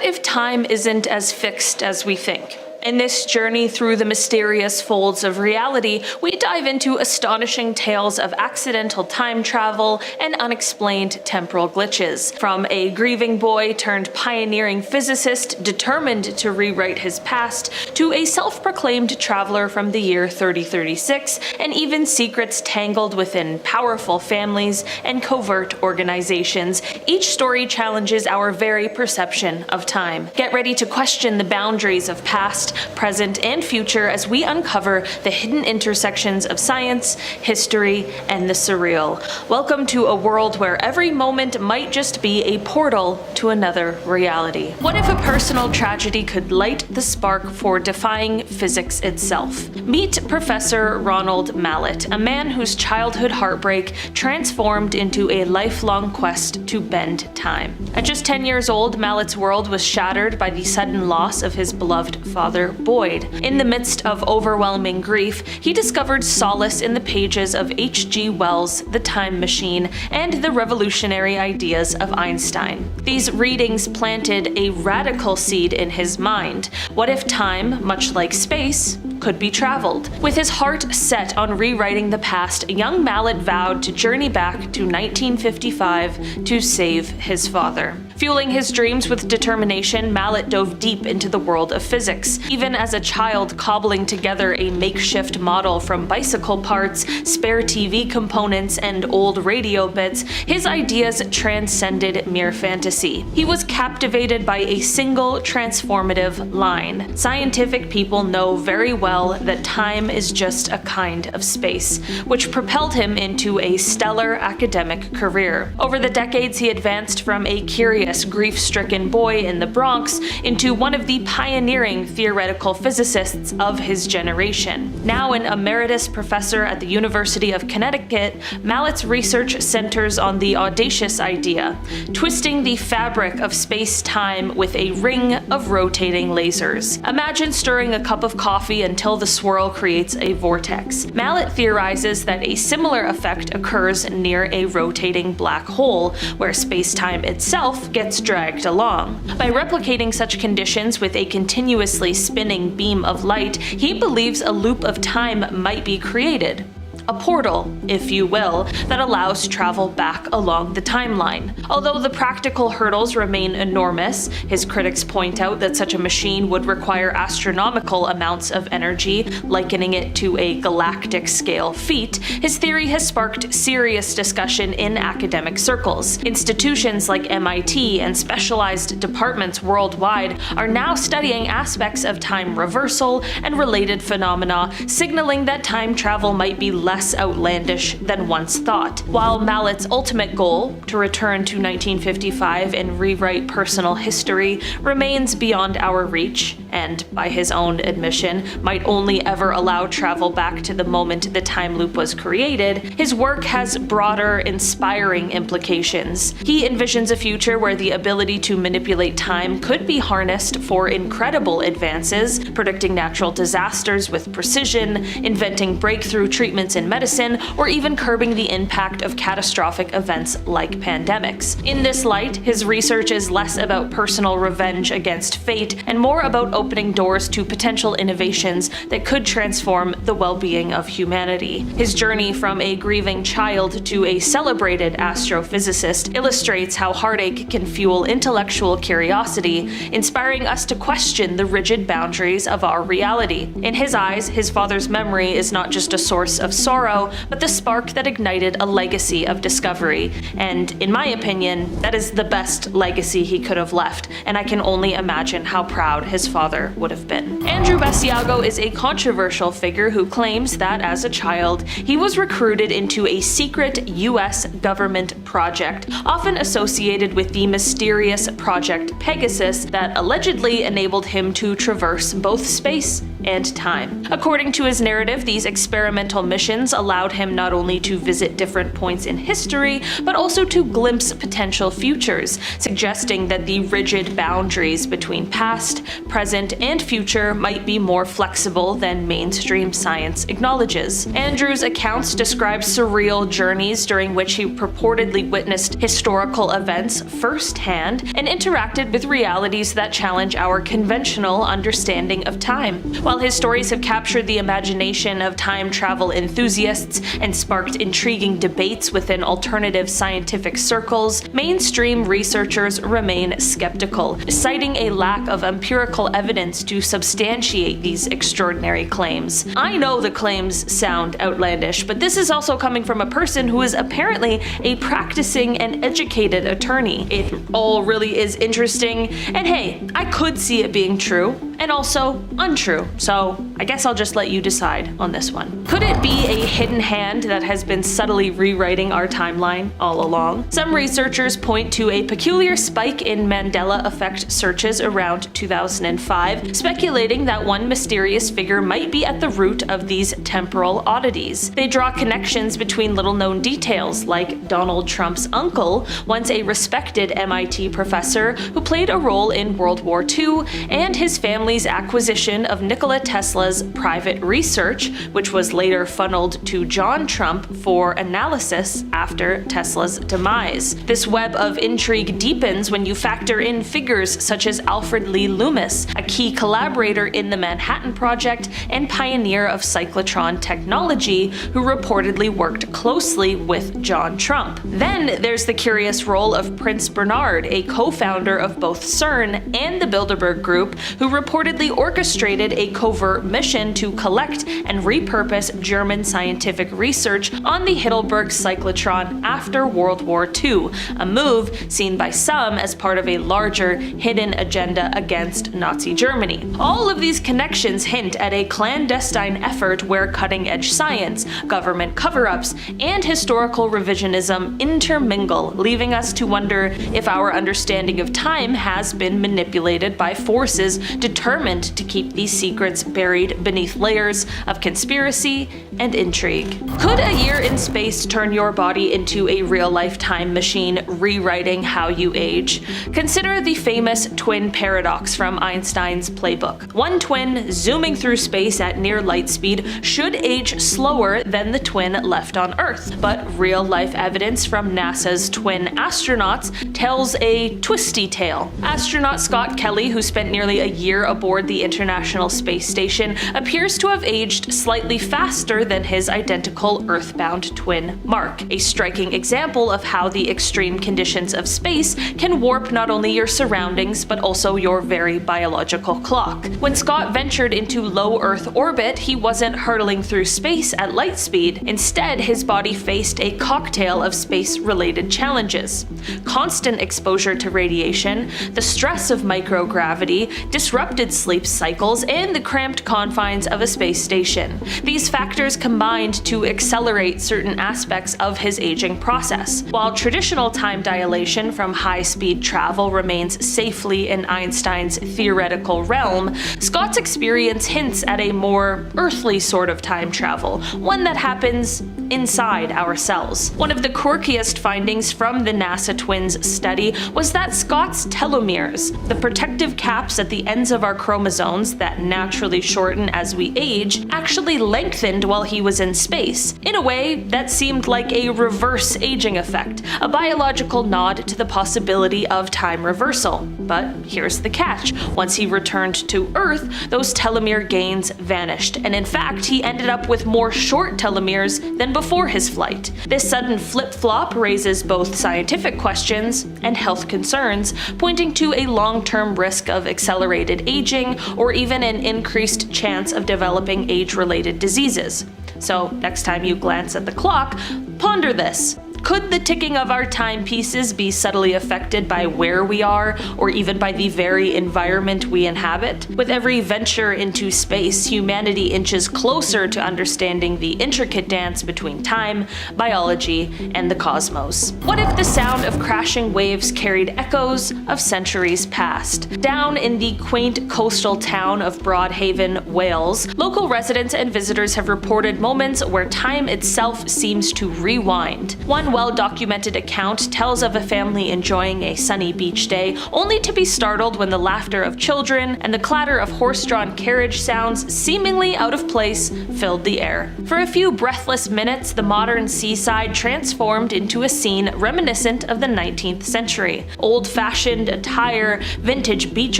if time isn't as fixed as we think? In this journey through the mysterious folds of reality, we dive into astonishing tales of accidental time travel and unexplained temporal glitches. From a grieving boy turned pioneering physicist determined to rewrite his past, to a self-proclaimed traveler from the year 3036, and even secrets tangled within powerful families and covert organizations, each story challenges our very perception of time. Get ready to question the boundaries of past, present, and future as we uncover the hidden intersections of science, history, and the surreal. Welcome to a world where every moment might just be a portal to another reality. What if a personal tragedy could light the spark for defying physics itself? Meet Professor Ronald Mallet, a man whose childhood heartbreak transformed into a lifelong quest to bend time. At just 10 years old, Mallet's world was shattered by the sudden loss of his beloved father, Boyd. In the midst of overwhelming grief, he discovered solace in the pages of H.G. Wells' The Time Machine and the revolutionary ideas of Einstein. These readings planted a radical seed in his mind. What if time, much like space, could be traveled? With his heart set on rewriting the past, young Mallet vowed to journey back to 1955 to save his father. Fueling his dreams with determination, Mallet dove deep into the world of physics. Even as a child cobbling together a makeshift model from bicycle parts, spare TV components, and old radio bits, his ideas transcended mere fantasy. He was captivated by a single transformative line. Scientific people know very well that time is just a kind of space, which propelled him into a stellar academic career. Over the decades, he advanced from a curious, grief-stricken boy in the Bronx into one of the pioneering theoretical physicists of his generation. Now an emeritus professor at the University of Connecticut, Mallet's research centers on the audacious idea, twisting the fabric of space-time with a ring of rotating lasers. Imagine stirring a cup of coffee until the swirl creates a vortex. Mallet theorizes that a similar effect occurs near a rotating black hole, where space-time itself gets dragged along. By replicating such conditions with a continuously spinning beam of light, he believes a loop of time might be created. A portal, if you will, that allows travel back along the timeline. Although the practical hurdles remain enormous, his critics point out that such a machine would require astronomical amounts of energy, likening it to a galactic-scale feat. His theory has sparked serious discussion in academic circles. Institutions like MIT and specialized departments worldwide are now studying aspects of time reversal and related phenomena, signaling that time travel might be less outlandish than once thought. While Mallet's ultimate goal, to return to 1955 and rewrite personal history, remains beyond our reach, and, by his own admission, might only ever allow travel back to the moment the time loop was created, his work has broader, inspiring implications. He envisions a future where the ability to manipulate time could be harnessed for incredible advances, predicting natural disasters with precision, inventing breakthrough treatments in medicine, or even curbing the impact of catastrophic events like pandemics. In this light, his research is less about personal revenge against fate and more about opening doors to potential innovations that could transform the well-being of humanity. His journey from a grieving child to a celebrated astrophysicist illustrates how heartache can fuel intellectual curiosity, inspiring us to question the rigid boundaries of our reality. In his eyes, his father's memory is not just a source of sorrow, but the spark that ignited a legacy of discovery. And in my opinion, that is the best legacy he could have left, and I can only imagine how proud his father would have been. Andrew Messiago is a controversial figure who claims that as a child, he was recruited into a secret US government project, often associated with the mysterious Project Pegasus that allegedly enabled him to traverse both space and time. According to his narrative, these experimental missions allowed him not only to visit different points in history, but also to glimpse potential futures, suggesting that the rigid boundaries between past, present, and future might be more flexible than mainstream science acknowledges. Andrew's accounts describe surreal journeys during which he purportedly witnessed historical events firsthand and interacted with realities that challenge our conventional understanding of time. While his stories have captured the imagination of time travel enthusiasts and sparked intriguing debates within alternative scientific circles, mainstream researchers remain skeptical, citing a lack of empirical evidence to substantiate these extraordinary claims. I know the claims sound outlandish, but this is also coming from a person who is apparently a practicing and educated attorney. It all really is interesting, and hey, I could see it being true, and also untrue, so I guess I'll just let you decide on this one. Could it be a hidden hand that has been subtly rewriting our timeline all along? Some researchers point to a peculiar spike in Mandela effect searches around 2005, speculating that one mysterious figure might be at the root of these temporal oddities. They draw connections between little-known details, like Donald Trump's uncle, once a respected MIT professor who played a role in World War II, and his family's acquisition of Nikola Tesla's private research, which was later funneled to John Trump for analysis after Tesla's demise. This web of intrigue deepens when you factor in figures such as Alfred Lee Loomis, a key collaborator in the Manhattan Project and pioneer of cyclotron technology, who reportedly worked closely with John Trump. Then there's the curious role of Prince Bernhard, a co-founder of both CERN and the Bilderberg Group, who reportedly orchestrated a covert mission to collect and repurpose German scientific research on the Heidelberg cyclotron after World War II, a move seen by some as part of a larger, hidden agenda against Nazi Germany. All of these connections hint at a clandestine effort where cutting-edge science, government cover-ups, and historical revisionism intermingle, leaving us to wonder if our understanding of time has been manipulated by forces determined to keep these secrets buried beneath layers of conspiracy and intrigue. Could a year in space turn your body into a real-life time machine, rewriting how you age? Consider the famous twin paradox from Einstein's playbook. One twin zooming through space at near light speed should age slower than the twin left on Earth, but real-life evidence from NASA's twin astronauts tells a twisty tale. Astronaut Scott Kelly, who spent nearly a year aboard the International Space Station, appears to have aged slightly faster than his identical Earthbound twin Mark, a striking example of how the extreme conditions of space can warp not only your surroundings but also your very biological clock. When Scott ventured into low Earth orbit, he wasn't hurtling through space at light speed. Instead, his body faced a cocktail of space-related challenges. Constant exposure to radiation, the stress of microgravity, disrupted sleep cycles, and the cramped confines of a space station. These factors combined to accelerate certain aspects of his aging process. While traditional time dilation from high-speed travel remains safely in Einstein's theoretical realm, Scott's experience hints at a more earthly sort of time travel, one that happens inside our cells. One of the quirkiest findings from the NASA twins study was that Scott's telomeres, the protective caps at the ends of our chromosomes that naturally shorten as we age, actually lengthened while he was in space, in a way that seemed like a reverse aging effect, a biological nod to the possibility of time reversal. But here's the catch. Once he returned to Earth, those telomere gains vanished, and in fact, he ended up with more short telomeres than before his flight. This sudden flip-flop raises both scientific questions and health concerns, pointing to a long-term risk of accelerated aging or even an increased chance of developing age-related diseases. So next time you glance at the clock, ponder this. Could the ticking of our timepieces be subtly affected by where we are, or even by the very environment we inhabit? With every venture into space, humanity inches closer to understanding the intricate dance between time, biology, and the cosmos. What if the sound of crashing waves carried echoes of centuries past? Down in the quaint coastal town of Broadhaven, Wales, local residents and visitors have reported moments where time itself seems to rewind. One well-documented account tells of a family enjoying a sunny beach day, only to be startled when the laughter of children and the clatter of horse-drawn carriage sounds seemingly out of place filled the air. For a few breathless minutes, the modern seaside transformed into a scene reminiscent of the 19th century. Old-fashioned attire, vintage beach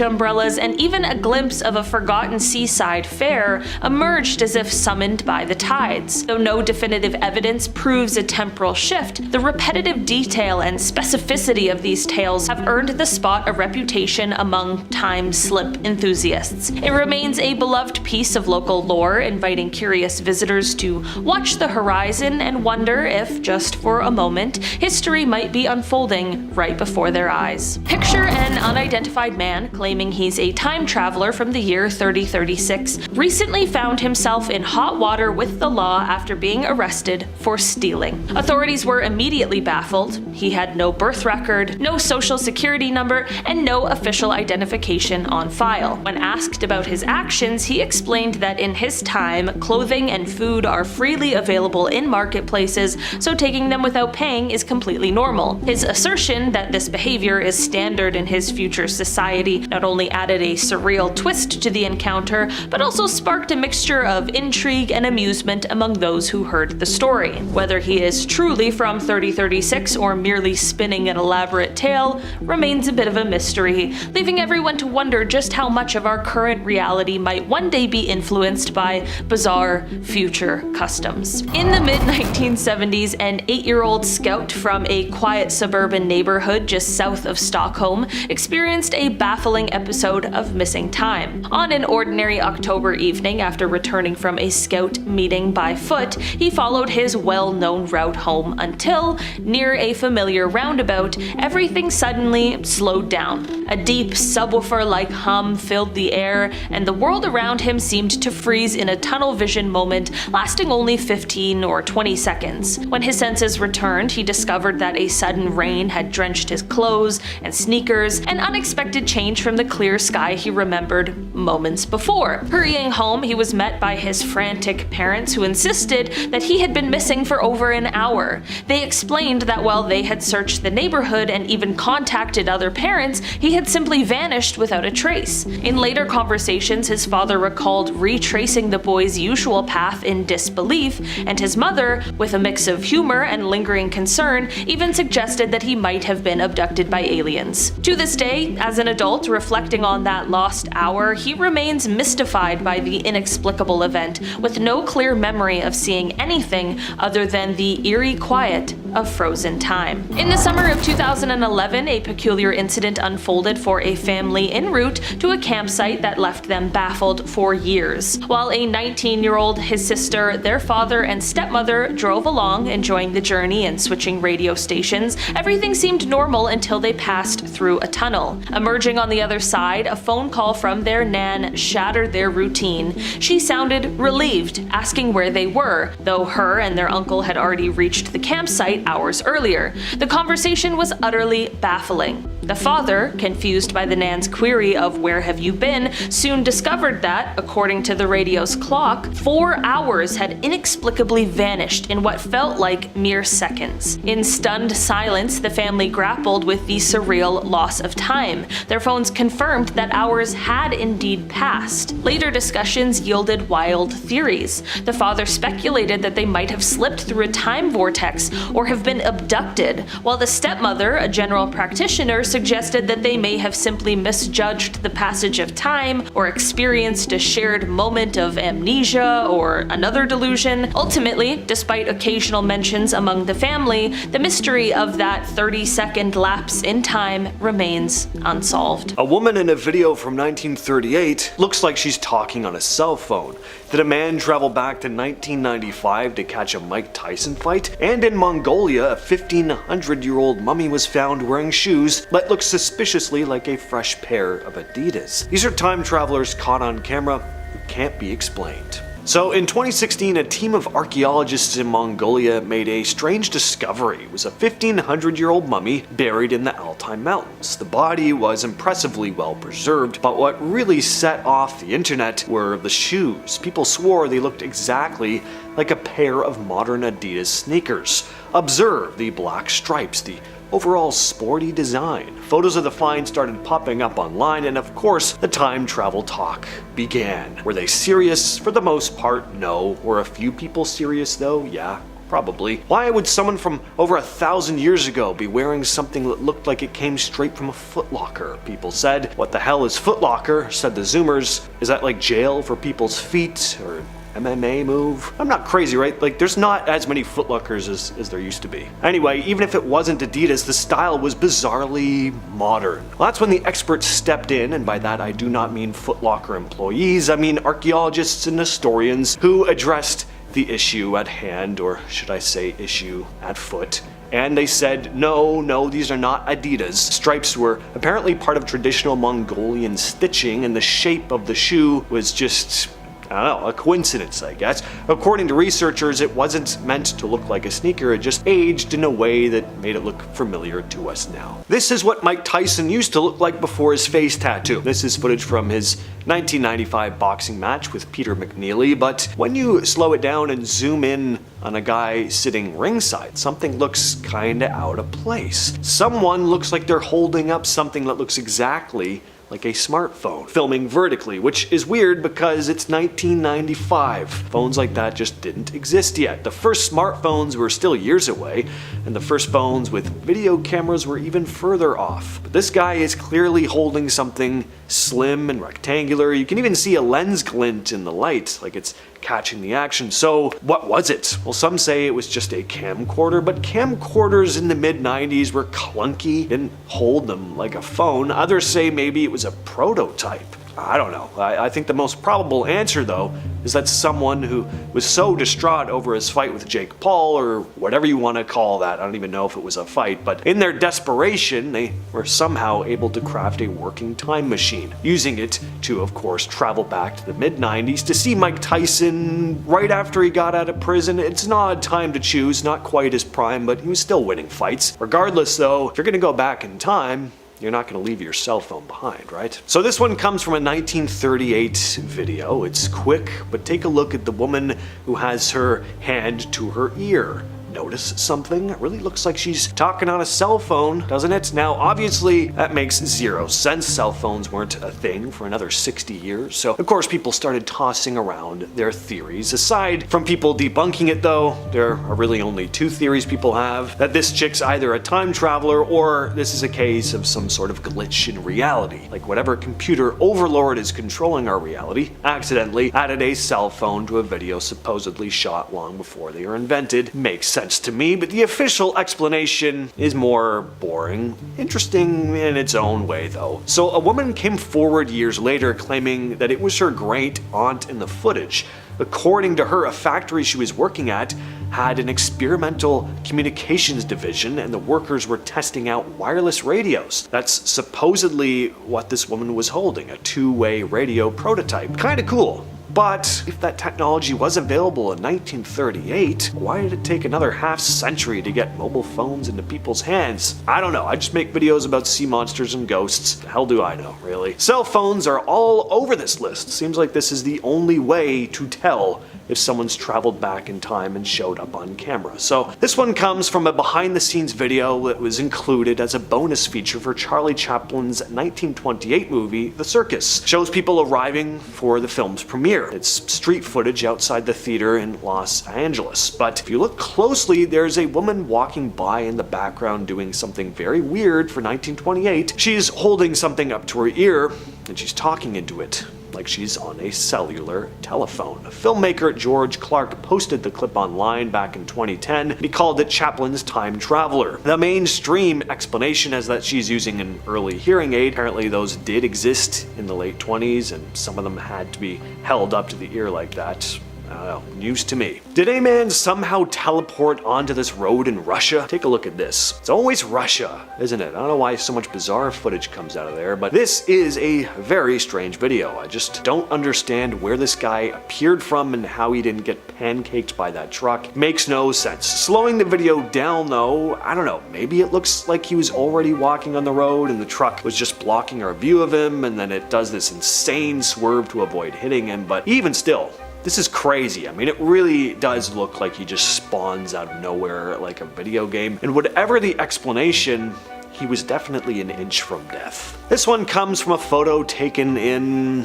umbrellas, and even a glimpse of a forgotten seaside fair emerged as if summoned by the tides. Though no definitive evidence proves a temporal shift, the repetitive detail and specificity of these tales have earned the spot a reputation among time slip enthusiasts. It remains a beloved piece of local lore, inviting curious visitors to watch the horizon and wonder if, just for a moment, history might be unfolding right before their eyes. Picture an unidentified man claiming he's a time traveler from the year 3036 recently found himself in hot water with the law after being arrested for stealing. Authorities were immediately baffled. He had no birth record, no social security number, and no official identification on file. When asked about his actions, he explained that in his time, clothing and food are freely available in marketplaces, so taking them without paying is completely normal. His assertion that this behavior is standard in his future society not only added a surreal twist to the encounter, but also sparked a mixture of intrigue and amusement among those who heard the story. Whether he is truly from 3036 or merely spinning an elaborate tale remains a bit of a mystery, leaving everyone to wonder just how much of our current reality might one day be influenced by bizarre future customs. In the mid-1970s, an 8-year-old scout from a quiet suburban neighborhood just south of Stockholm experienced a baffling episode of missing time. On an ordinary October evening, after returning from a scout meeting by foot, he followed his well-known route home until, near a familiar roundabout, everything suddenly slowed down. A deep subwoofer-like hum filled the air, and the world around him seemed to freeze in a tunnel vision moment lasting only 15 or 20 seconds. When his senses returned, he discovered that a sudden rain had drenched his clothes and sneakers, an unexpected change from the clear sky he remembered moments before. Hurrying home, he was met by his frantic parents, who insisted that he had been missing for over an hour. They explained that while they had searched the neighborhood and even contacted other parents, he had simply vanished without a trace. In later conversations, his father recalled retracing the boy's usual path in disbelief, and his mother, with a mix of humor and lingering concern, even suggested that he might have been abducted by aliens. To this day, as an adult reflecting on that lost hour, he remains mystified by the inexplicable event, with no clear memory of seeing anything other than the eerie quiet of frozen time. In the summer of 2011, a peculiar incident unfolded for a family en route to a campsite that left them baffled for years. While a 19-year-old, his sister, their father, and stepmother drove along, enjoying the journey and switching radio stations, everything seemed normal until they passed through a tunnel. Emerging on the other side, a phone call from their nan shattered their routine. She sounded relieved, asking where they were, though her and their uncle had already reached the campsite hours earlier. The conversation was utterly baffling. The father, confused by the nan's query of "where have you been," soon discovered that, according to the radio's clock, 4 hours had inexplicably vanished in what felt like mere seconds. In stunned silence, the family grappled with the surreal loss of time. Their phones confirmed that hours had indeed passed. Later discussions yielded wild theories. The father speculated that they might have slipped through a time vortex or have been abducted, while the stepmother, a general practitioner, suggested that they may have simply misjudged the passage of time or experienced a shared moment of amnesia or another delusion. Ultimately, despite occasional mentions among the family, the mystery of that 30-second lapse in time remains unsolved. A woman in a video from 1938 looks like she's talking on a cell phone. Did a man travel back to 1995 to catch a Mike Tyson fight? And in Mongolia, a 1,500-year-old mummy was found wearing shoes that look suspiciously like a fresh pair of Adidas. These are time travelers caught on camera who can't be explained. So in 2016, a team of archaeologists in Mongolia made a strange discovery. It was a 1,500-year-old mummy buried in the Altai Mountains. The body was impressively well preserved, but what really set off the internet were the shoes. People swore they looked exactly like a pair of modern Adidas sneakers. Observe the black stripes, the overall sporty design. Photos of the find started popping up online, and of course, the time travel talk began. Were they serious? For the most part, no. Were a few people serious though? Yeah, probably. Why would someone from over 1,000 years ago be wearing something that looked like it came straight from a footlocker? People said. What the hell is footlocker? Said the Zoomers. Is that like jail for people's feet? Or MMA move? I'm not crazy, right? Like, there's not as many footlockers as there used to be. Anyway, even if it wasn't Adidas, the style was bizarrely modern. Well, that's when the experts stepped in, and by that I do not mean Footlocker employees, I mean archaeologists and historians who addressed the issue at hand, or should I say issue at foot. And they said, no, these are not Adidas. Stripes were apparently part of traditional Mongolian stitching, and the shape of the shoe was just, I don't know, a coincidence, I guess. According to researchers, it wasn't meant to look like a sneaker, it just aged in a way that made it look familiar to us now. This is what Mike Tyson used to look like before his face tattoo. This is footage from his 1995 boxing match with Peter McNeely, but when you slow it down and zoom in on a guy sitting ringside, something looks kinda out of place. Someone looks like they're holding up something that looks exactly like a smartphone, filming vertically, which is weird because it's 1995. Phones like that just didn't exist yet. The first smartphones were still years away, and the first phones with video cameras were even further off. But this guy is clearly holding something slim and rectangular. You can even see a lens glint in the light, like it's catching the action. So what was it? Well, some say it was just a camcorder, but camcorders in the mid-90s were clunky, didn't hold them like a phone. Others say maybe it was a prototype. I don't know. I think the most probable answer, though, is that someone who was so distraught over his fight with Jake Paul, or whatever you want to call that, I don't even know if it was a fight, but in their desperation, they were somehow able to craft a working time machine, using it to, of course, travel back to the mid-90s to see Mike Tyson right after he got out of prison. It's an odd time to choose, not quite his prime, but he was still winning fights. Regardless, though, if you're gonna go back in time, you're not going to leave your cell phone behind, right? So this one comes from a 1938 video. It's quick, but take a look at the woman who has her hand to her ear. Notice something? It really looks like she's talking on a cell phone, doesn't it? Now, obviously, that makes zero sense. Cell phones weren't a thing for another 60 years, so of course people started tossing around their theories. Aside from people debunking it, though, there are really only two theories people have: that this chick's either a time traveler, or this is a case of some sort of glitch in reality. Like whatever computer overlord is controlling our reality accidentally added a cell phone to a video supposedly shot long before they were invented. Makes sense to me, but the official explanation is more boring. Interesting in its own way, though. So a woman came forward years later claiming that it was her great aunt in the footage. According to her, a factory she was working at had an experimental communications division, and the workers were testing out wireless radios. That's supposedly what this woman was holding, a two-way radio prototype. Kinda cool. But if that technology was available in 1938, why did it take another half-century to get mobile phones into people's hands? I don't know, I just make videos about sea monsters and ghosts. The hell do I know, really? Cell phones are all over this list. Seems like this is the only way to tell if someone's traveled back in time and showed up on camera. So this one comes from a behind-the-scenes video that was included as a bonus feature for Charlie Chaplin's 1928 movie, The Circus. It shows people arriving for the film's premiere. It's street footage outside the theater in Los Angeles. But if you look closely, there's a woman walking by in the background doing something very weird for 1928. She's holding something up to her ear, and she's talking into it, like she's on a cellular telephone. Filmmaker George Clark posted the clip online back in 2010. He called it Chaplin's Time Traveler. The mainstream explanation is that she's using an early hearing aid. Apparently those did exist in the late 20s, and some of them had to be held up to the ear like that. I don't know, news to me. Did a man somehow teleport onto this road in Russia? Take a look at this. It's always Russia, isn't it? I don't know why so much bizarre footage comes out of there, but this is a very strange video. I just don't understand where this guy appeared from and how he didn't get pancaked by that truck. Makes no sense. Slowing the video down though, I don't know, maybe it looks like he was already walking on the road and the truck was just blocking our view of him, and then it does this insane swerve to avoid hitting him, but even still, this is crazy. I mean, it really does look like he just spawns out of nowhere like a video game. And whatever the explanation, he was definitely an inch from death. This one comes from a photo taken in...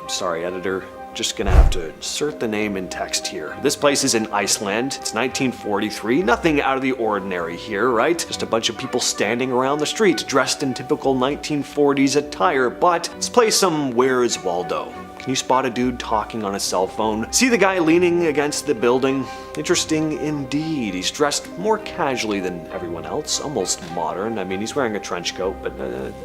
Sorry, editor. Just gonna have to insert the name in text here. This place is in Iceland. It's 1943. Nothing out of the ordinary here, right? Just a bunch of people standing around the street dressed in typical 1940s attire, but let's play some Where's Waldo. Can you spot a dude talking on a cell phone? See the guy leaning against the building? Interesting indeed. He's dressed more casually than everyone else, almost modern. I mean, he's wearing a trench coat, but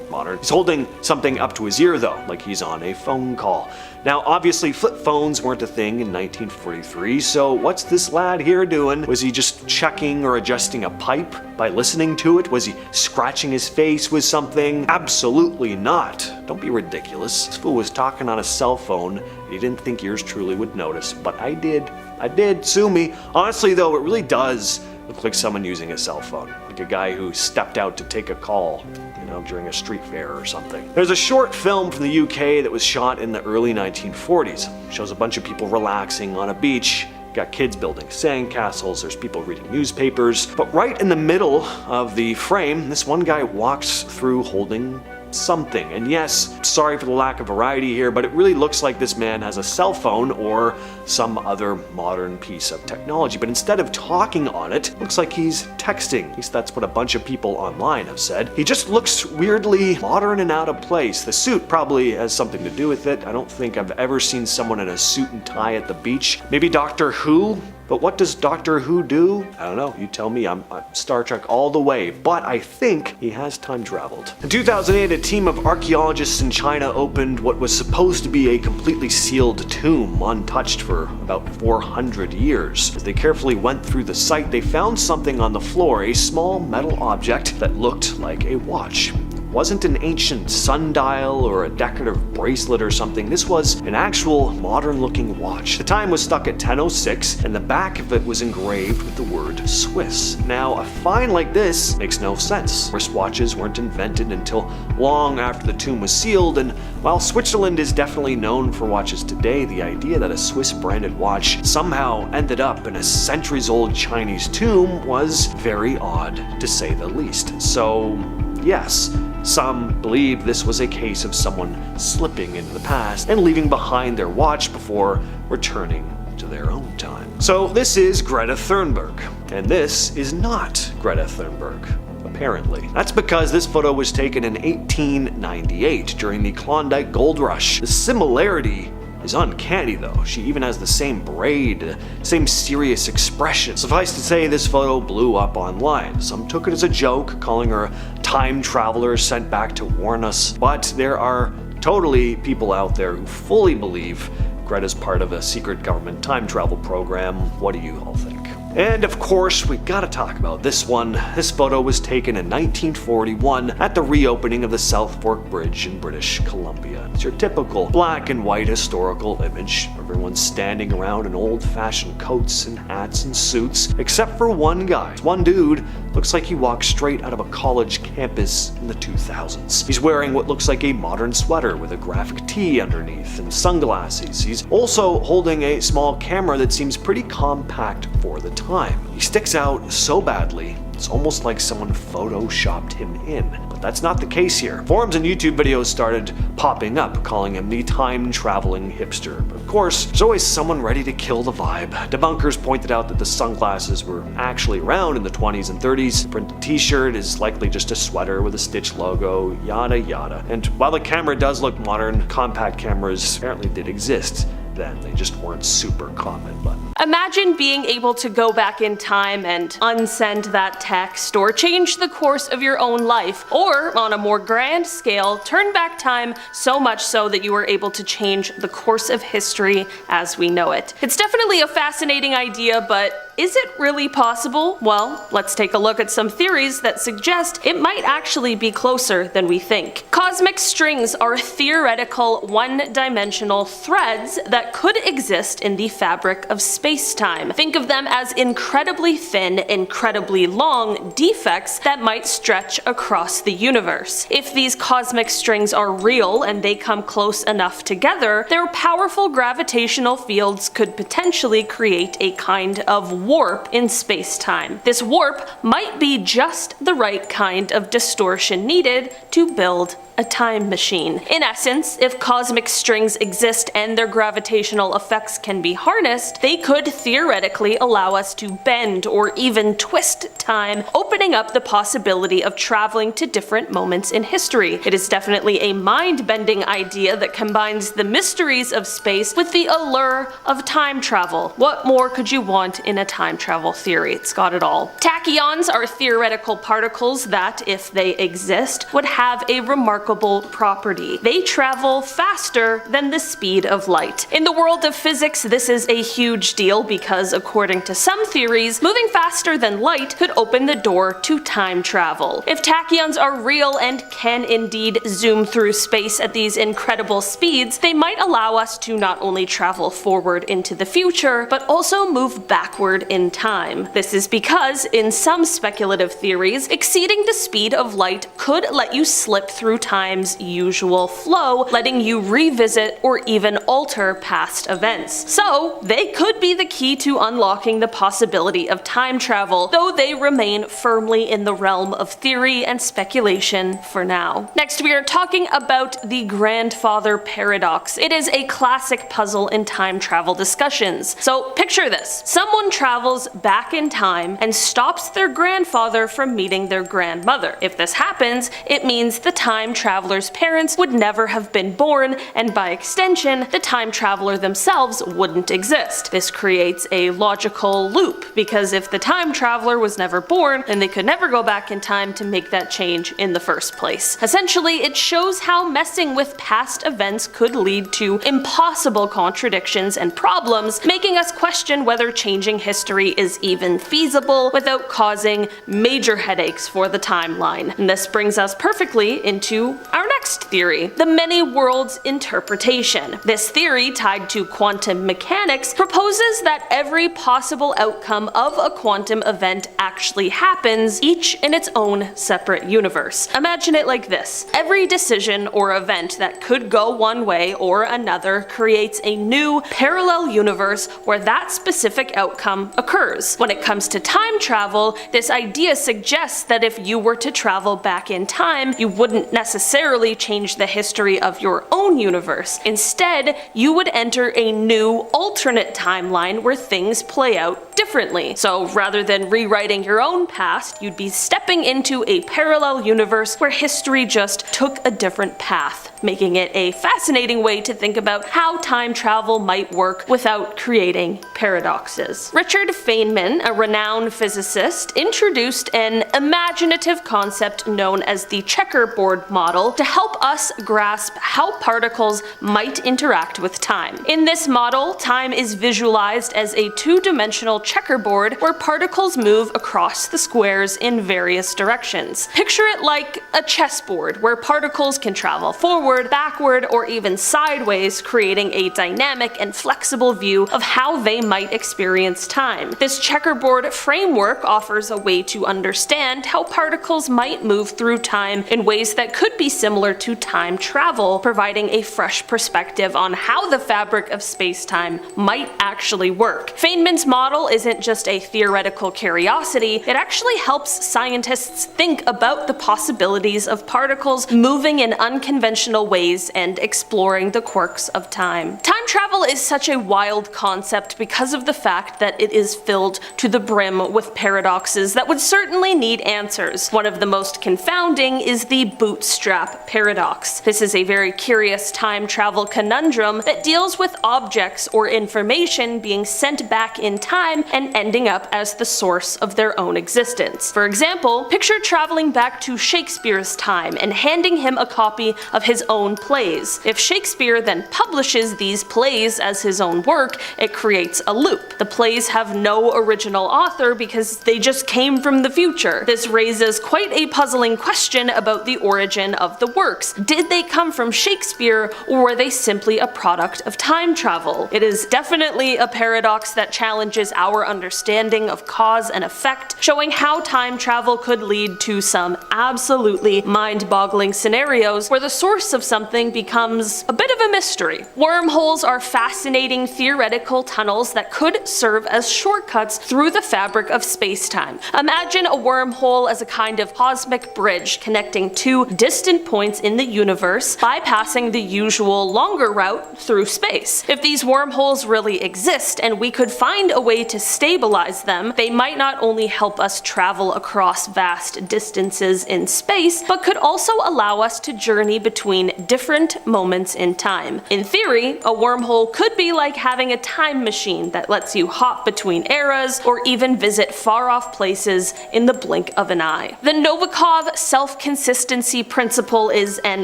modern. He's holding something up to his ear though, like he's on a phone call. Now, obviously flip phones weren't a thing in 1943, so what's this lad here doing? Was he just checking or adjusting a pipe by listening to it? Was he scratching his face with something? Absolutely not. Don't be ridiculous. This fool was talking on a cell phone. He didn't think yours truly would notice, but I did. I did. Sue me. Honestly though, it really does look like someone using a cell phone. Like a guy who stepped out to take a call, you know, during a street fair or something. There's a short film from the UK that was shot in the early 1940s. It shows a bunch of people relaxing on a beach. Got kids building sandcastles, there's people reading newspapers. But right in the middle of the frame, this one guy walks through holding something. And yes, sorry for the lack of variety here, but it really looks like this man has a cell phone or some other modern piece of technology. But instead of talking on it, looks like he's texting. At least that's what a bunch of people online have said. He just looks weirdly modern and out of place. The suit probably has something to do with it. I don't think I've ever seen someone in a suit and tie at the beach. Maybe Doctor Who? But what does Doctor Who do? I don't know, you tell me. I'm Star Trek all the way, but I think he has time traveled. In 2008, a team of archaeologists in China opened what was supposed to be a completely sealed tomb, untouched for about 400 years. As they carefully went through the site, they found something on the floor, a small metal object that looked like a watch. Wasn't an ancient sundial or a decorative bracelet or something. This was an actual modern-looking watch. The time was stuck at 10:06, and the back of it was engraved with the word Swiss. Now, a find like this makes no sense. Wristwatches weren't invented until long after the tomb was sealed, and while Switzerland is definitely known for watches today, the idea that a Swiss-branded watch somehow ended up in a centuries-old Chinese tomb was very odd, to say the least. So, yes, some believe this was a case of someone slipping into the past and leaving behind their watch before returning to their own time. So this is Greta Thunberg, and this is not Greta Thunberg. Apparently. That's because this photo was taken in 1898 during the Klondike Gold Rush. The similarity is uncanny though. She even has the same braid, same serious expression. Suffice to say, this photo blew up online. Some took it as a joke, calling her a time traveler sent back to warn us, but there are totally people out there who fully believe Greta's part of a secret government time travel program. What do you all think? And of course, we gotta talk about this one. This photo was taken in 1941 at the reopening of the South Fork Bridge in British Columbia. It's your typical black and white historical image. Everyone's standing around in old-fashioned coats and hats and suits, except for one guy. One dude looks like he walked straight out of a college campus in the 2000s. He's wearing what looks like a modern sweater with a graphic tee underneath and sunglasses. He's also holding a small camera that seems pretty compact for the time. He sticks out so badly, it's almost like someone photoshopped him in. But that's not the case here. Forums and YouTube videos started popping up, calling him the time-traveling hipster. But of course, there's always someone ready to kill the vibe. Debunkers pointed out that the sunglasses were actually around in the 20s and 30s. The printed t-shirt is likely just a sweater with a Stitch logo, yada yada. And while the camera does look modern, compact cameras apparently did exist then. They just weren't super common. But imagine being able to go back in time and unsend that text, or change the course of your own life, or on a more grand scale, turn back time so much so that you were able to change the course of history as we know it. It's definitely a fascinating idea, but is it really possible? Well, let's take a look at some theories that suggest it might actually be closer than we think. Cosmic strings are theoretical one-dimensional threads that could exist in the fabric of space-time. Think of them as incredibly thin, incredibly long defects that might stretch across the universe. If these cosmic strings are real and they come close enough together, their powerful gravitational fields could potentially create a kind of warp in space-time. This warp might be just the right kind of distortion needed to build a time machine. In essence, if cosmic strings exist and their gravitational effects can be harnessed, they could theoretically allow us to bend or even twist time, opening up the possibility of traveling to different moments in history. It is definitely a mind-bending idea that combines the mysteries of space with the allure of time travel. What more could you want in a time travel theory? It's got it all. Tachyons are theoretical particles that, if they exist, would have a remarkable property. They travel faster than the speed of light. In the world of physics, this is a huge deal because, according to some theories, moving faster than light could open the door to time travel. If tachyons are real and can indeed zoom through space at these incredible speeds, they might allow us to not only travel forward into the future, but also move backward in time. This is because, in some speculative theories, exceeding the speed of light could let you slip through time's usual flow, letting you revisit or even alter past events. So, they could be the key to unlocking the possibility of time travel, though they remain firmly in the realm of theory and speculation for now. Next, we are talking about the grandfather paradox. It is a classic puzzle in time travel discussions. So, picture this. Someone travels back in time and stops their grandfather from meeting their grandmother. If this happens, it means the time traveler's parents would never have been born, and by extension, the time traveler themselves wouldn't exist. This creates a logical loop, because if the time traveler was never born, then they could never go back in time to make that change in the first place. Essentially, it shows how messing with past events could lead to impossible contradictions and problems, making us question whether changing history is even feasible without causing major headaches for the timeline. And this brings us perfectly into our next theory, the many worlds interpretation. This theory, tied to quantum mechanics, proposes that every possible outcome of a quantum event actually happens, each in its own separate universe. Imagine it like this. Every decision or event that could go one way or another creates a new parallel universe where that specific outcome occurs. When it comes to time travel, this idea suggests that if you were to travel back in time, you wouldn't necessarily change the history of your own universe. Instead, you would enter a new alternate timeline where things play out differently. So rather than rewriting your own past, you'd be stepping into a parallel universe where history just took a different path, making it a fascinating way to think about how time travel might work without creating paradoxes. Richard Feynman, a renowned physicist, introduced an imaginative concept known as the checkerboard model to help us grasp how particles might interact with time. In this model, time is visualized as a two-dimensional checkerboard checkerboard where particles move across the squares in various directions. Picture it like a chessboard where particles can travel forward, backward, or even sideways, creating a dynamic and flexible view of how they might experience time. This checkerboard framework offers a way to understand how particles might move through time in ways that could be similar to time travel, providing a fresh perspective on how the fabric of space-time might actually work. Feynman's model isn't just a theoretical curiosity, it actually helps scientists think about the possibilities of particles moving in unconventional ways and exploring the quirks of time. Time travel is such a wild concept because of the fact that it is filled to the brim with paradoxes that would certainly need answers. One of the most confounding is the bootstrap paradox. This is a very curious time travel conundrum that deals with objects or information being sent back in time and ending up as the source of their own existence. For example, picture traveling back to Shakespeare's time and handing him a copy of his own plays. If Shakespeare then publishes these plays as his own work, it creates a loop. The plays have no original author because they just came from the future. This raises quite a puzzling question about the origin of the works. Did they come from Shakespeare, or were they simply a product of time travel? It is definitely a paradox that challenges our understanding of cause and effect, showing how time travel could lead to some absolutely mind-boggling scenarios where the source of something becomes a bit of a mystery. Wormholes are fascinating theoretical tunnels that could serve as shortcuts through the fabric of space-time. Imagine a wormhole as a kind of cosmic bridge connecting two distant points in the universe, bypassing the usual longer route through space. If these wormholes really exist and we could find a way to stabilize them, they might not only help us travel across vast distances in space, but could also allow us to journey between different moments in time. In theory, a wormhole could be like having a time machine that lets you hop between eras or even visit far-off places in the blink of an eye. The Novikov self-consistency principle is an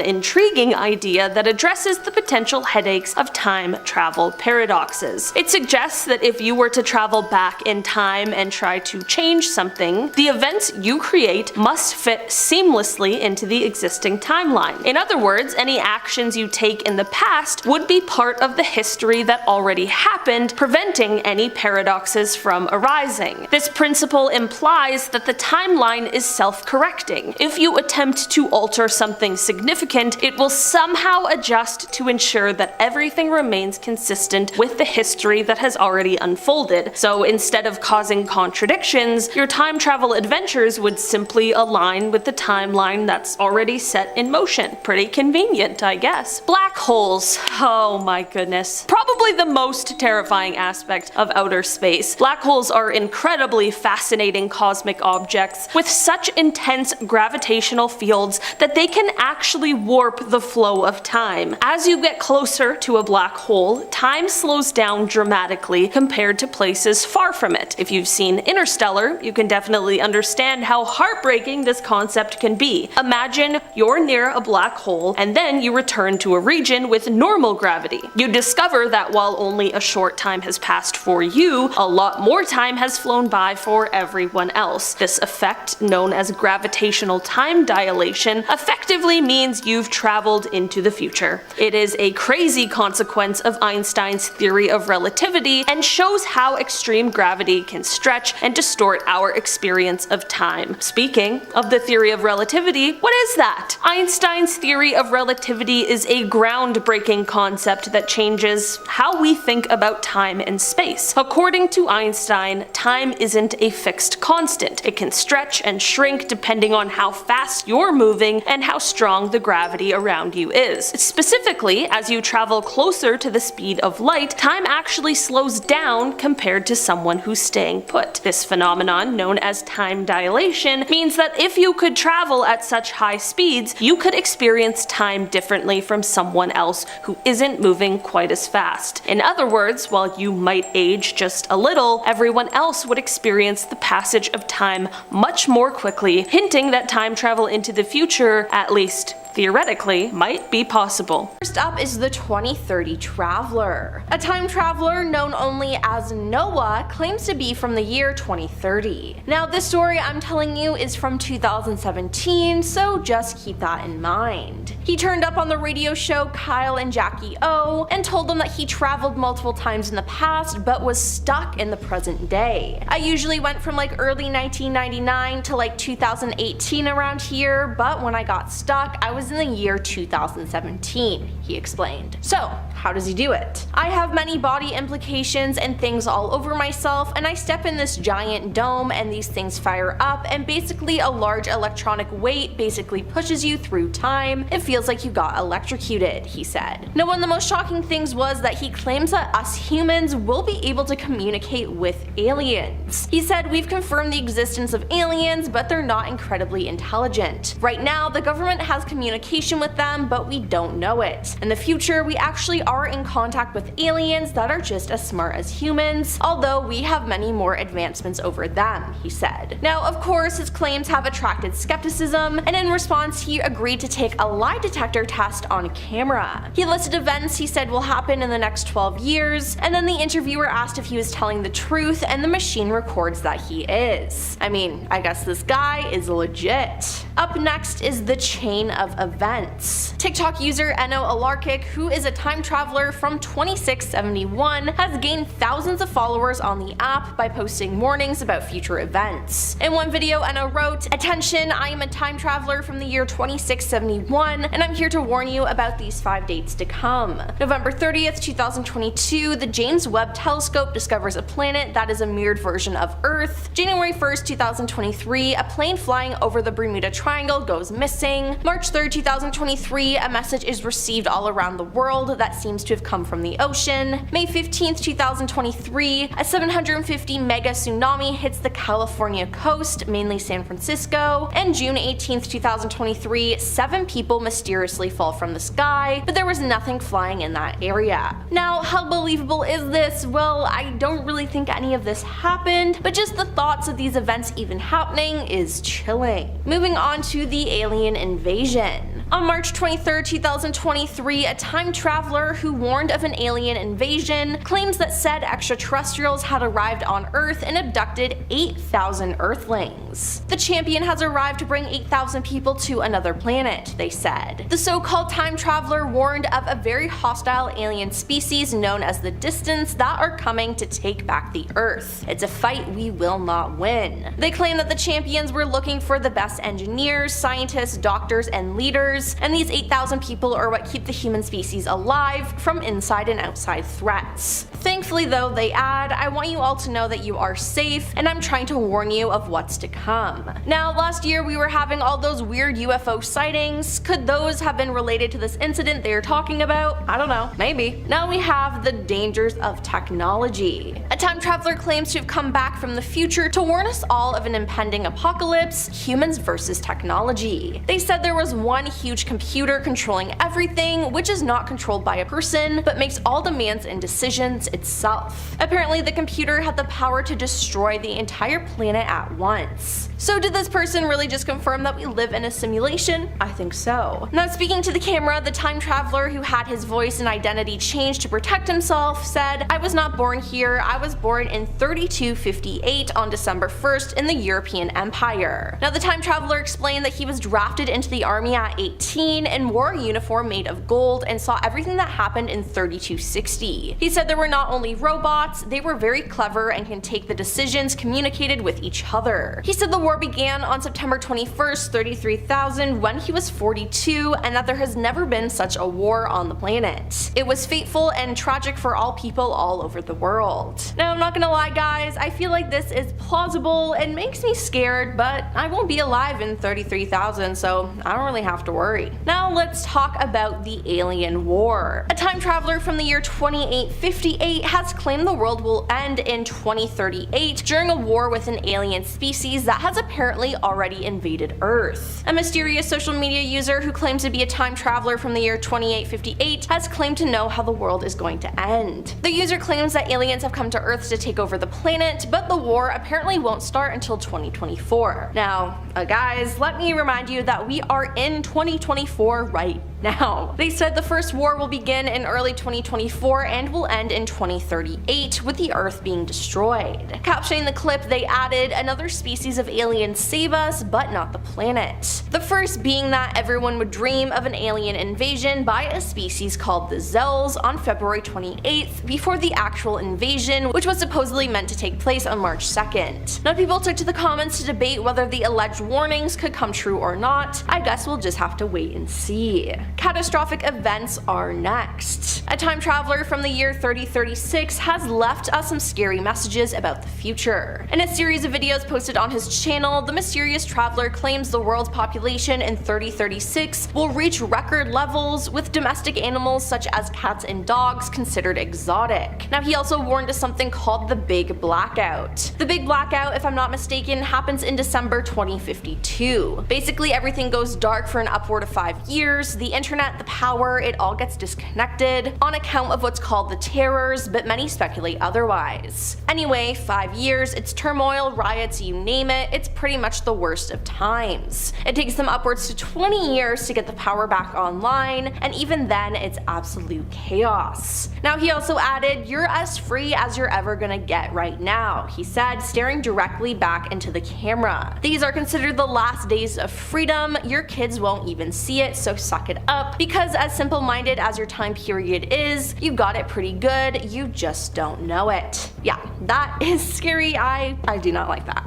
intriguing idea that addresses the potential headaches of time travel paradoxes. It suggests that if you were to travel back in time and try to change something, the events you create must fit seamlessly into the existing timeline. In other words, any actions you take in the past would be part of the history that already happened, preventing any paradoxes from arising. This principle implies that the timeline is self-correcting. If you attempt to alter something significant, it will somehow adjust to ensure that everything remains consistent with the history that has already unfolded. So instead of causing contradictions, your time travel adventures would simply align with the timeline that's already set in motion. Pretty convenient, I guess. Black holes. Oh my goodness. Probably the most terrifying aspect of outer space. Black holes are incredibly fascinating cosmic objects with such intense gravitational fields that they can actually warp the flow of time. As you get closer to a black hole, time slows down dramatically compared to places far from it. If you've seen Interstellar, you can definitely understand how heartbreaking this concept can be. Imagine you're near a black hole and then you return to a region with normal gravity. You discover that while only a short time has passed for you, a lot more time has flown by for everyone else. This effect, known as gravitational time dilation, effectively means you've traveled into the future. It is a crazy consequence of Einstein's theory of relativity and shows how extreme gravity can stretch and distort our experience of time. Speaking of the theory of relativity, what is that? Einstein's theory of relativity is a groundbreaking concept that changes how we think about time and space. According to Einstein, time isn't a fixed constant. It can stretch and shrink depending on how fast you're moving and how strong the gravity around you is. Specifically, as you travel closer to the speed of light, time actually slows down compared to someone who's staying put. This phenomenon, known as time dilation, means that if you could travel at such high speeds, you could experience time differently from someone else who isn't moving quite as fast. In other words, while you might age just a little, everyone else would experience the passage of time much more quickly, hinting that time travel into the future, at least theoretically, might be possible. First up is the 2030 Traveler. A time traveler known only as Noah claims to be from the year 2030. Now this story I'm telling you is from 2017, so just keep that in mind. He turned up on the radio show Kyle and Jackie O and told them that he traveled multiple times in the past but was stuck in the present day. I usually went from like early 1999 to like 2018 around here, but when I got stuck I was in the year 2017, he explained. So, how does he do it? I have many body implications and things all over myself, and I step in this giant dome and these things fire up, and basically a large electronic weight basically pushes you through time. It feels like you got electrocuted, he said. Now, one of the most shocking things was that he claims that us humans will be able to communicate with aliens. He said, "We've confirmed the existence of aliens, but they're not incredibly intelligent. Right now, the government has communication with them, but we don't know it. In the future, we actually are in contact with aliens that are just as smart as humans, although we have many more advancements over them," he said. Now, of course, his claims have attracted skepticism, and in response, he agreed to take a lie detector test on camera. He listed events he said will happen in the next 12 years, and then the interviewer asked if he was telling the truth, and the machine records that he is. I mean, I guess this guy is legit. Up next is the chain of events. TikTok user Eno Alarkic, who is a time traveler from 2671, has gained thousands of followers on the app by posting warnings about future events. In one video, Eno wrote, "Attention, I am a time traveler from the year 2671, and I'm here to warn you about these 5 dates to come. November 30th, 2022, the James Webb Telescope discovers a planet that is a mirrored version of Earth. January 1st, 2023, a plane flying over the Bermuda Triangle goes missing. March 3rd, 2023, a message is received all around the world that seems to have come from the ocean. May 15th, 2023, a 750 mega tsunami hits the California coast, mainly San Francisco. And June 18th, 2023, 7 people mysteriously fall from the sky, but there was nothing flying in that area." Now, how believable is this? Well, I don't really think any of this happened, but just the thoughts of these events even happening is chilling. Moving on to the alien invasion. On March 23rd, 2023, a time traveler who warned of an alien invasion claims that said extraterrestrials had arrived on Earth and abducted 8,000 Earthlings. The champion has arrived to bring 8,000 people to another planet, they said. The so-called time traveler warned of a very hostile alien species known as the Distance that are coming to take back the Earth. It's a fight we will not win. They claim that the champions were looking for the best engineers, scientists, doctors, and leaders, and these 8,000 people are what keep the human species alive from inside and outside threats. Thankfully though, they add, "I want you all to know that you are safe, and I'm trying to warn you of what's to come." Now, last year we were having all those weird UFO sightings. Could those have been related to this incident they're talking about? I don't know, maybe. Now we have the dangers of technology. A time traveler claims to have come back from the future to warn us all of an impending apocalypse, humans versus technology. They said there was one huge computer controlling everything, which is not controlled by a person, but makes all demands and decisions itself. Apparently, the computer had the power to destroy the entire planet at once. So did this person really just confirm that we live in a simulation? I think so. Now, speaking to the camera, the time traveler who had his voice and identity changed to protect himself said, "I was not born here, I was born in 3258 on December 1st in the European Empire." Now, the time traveler explained that he was drafted into the army at 18 and wore a uniform made of gold and saw everything that happened in 3260. He said there were not only robots, they were very clever and can take the decisions communicated with each other. He said the war began on September 21st, 33,000 when he was 42, and that there has never been such a war on the planet. It was fateful and tragic for all people all over the world. Now, I'm not gonna lie guys, I feel like this is plausible and makes me scared, but I won't be alive in 33,000, so I don't really have to worry. Now let's talk about the alien war. A time traveler from the year 2858 has claimed the world will end in 2038 during a war with an alien species that has apparently already invaded Earth. A mysterious social media user who claims to be a time traveler from the year 2858 has claimed to know how the world is going to end. The user claims that aliens have come to Earth to take over the planet, but the war apparently won't start until 2024. Now, guys, let me remind you that we are in 2024 2024 right now. They said the first war will begin in early 2024 and will end in 2038 with the Earth being destroyed. Captioning the clip, they added, "Another species of aliens save us, but not the planet." The first being that everyone would dream of an alien invasion by a species called the Zels on February 28th before the actual invasion, which was supposedly meant to take place on March 2nd. Now people took to the comments to debate whether the alleged warnings could come true or not. I guess we'll just have to wait and see. Catastrophic events are next. A time traveler from the year 3036 has left us some scary messages about the future. In a series of videos posted on his channel, the mysterious traveler claims the world's population in 3036 will reach record levels, with domestic animals such as cats and dogs considered exotic. Now he also warned of something called the Big Blackout. The Big Blackout, if I'm not mistaken, happens in December 2052. Basically everything goes dark for an upward of 5 years, the internet, the power, it all gets disconnected on account of what's called the terrors, but many speculate otherwise. Anyway, 5 years, it's turmoil, riots, you name it, it's pretty much the worst of times. It takes them upwards to 20 years to get the power back online, and even then it's absolute chaos. Now he also added, "You're as free as you're ever gonna get right now," he said, staring directly back into the camera. "These are considered the last days of freedom, your kids won't even see it, so suck it up, because as simple-minded as your time period is, you got it pretty good, you just don't know it." Yeah, that is scary. I do not like that.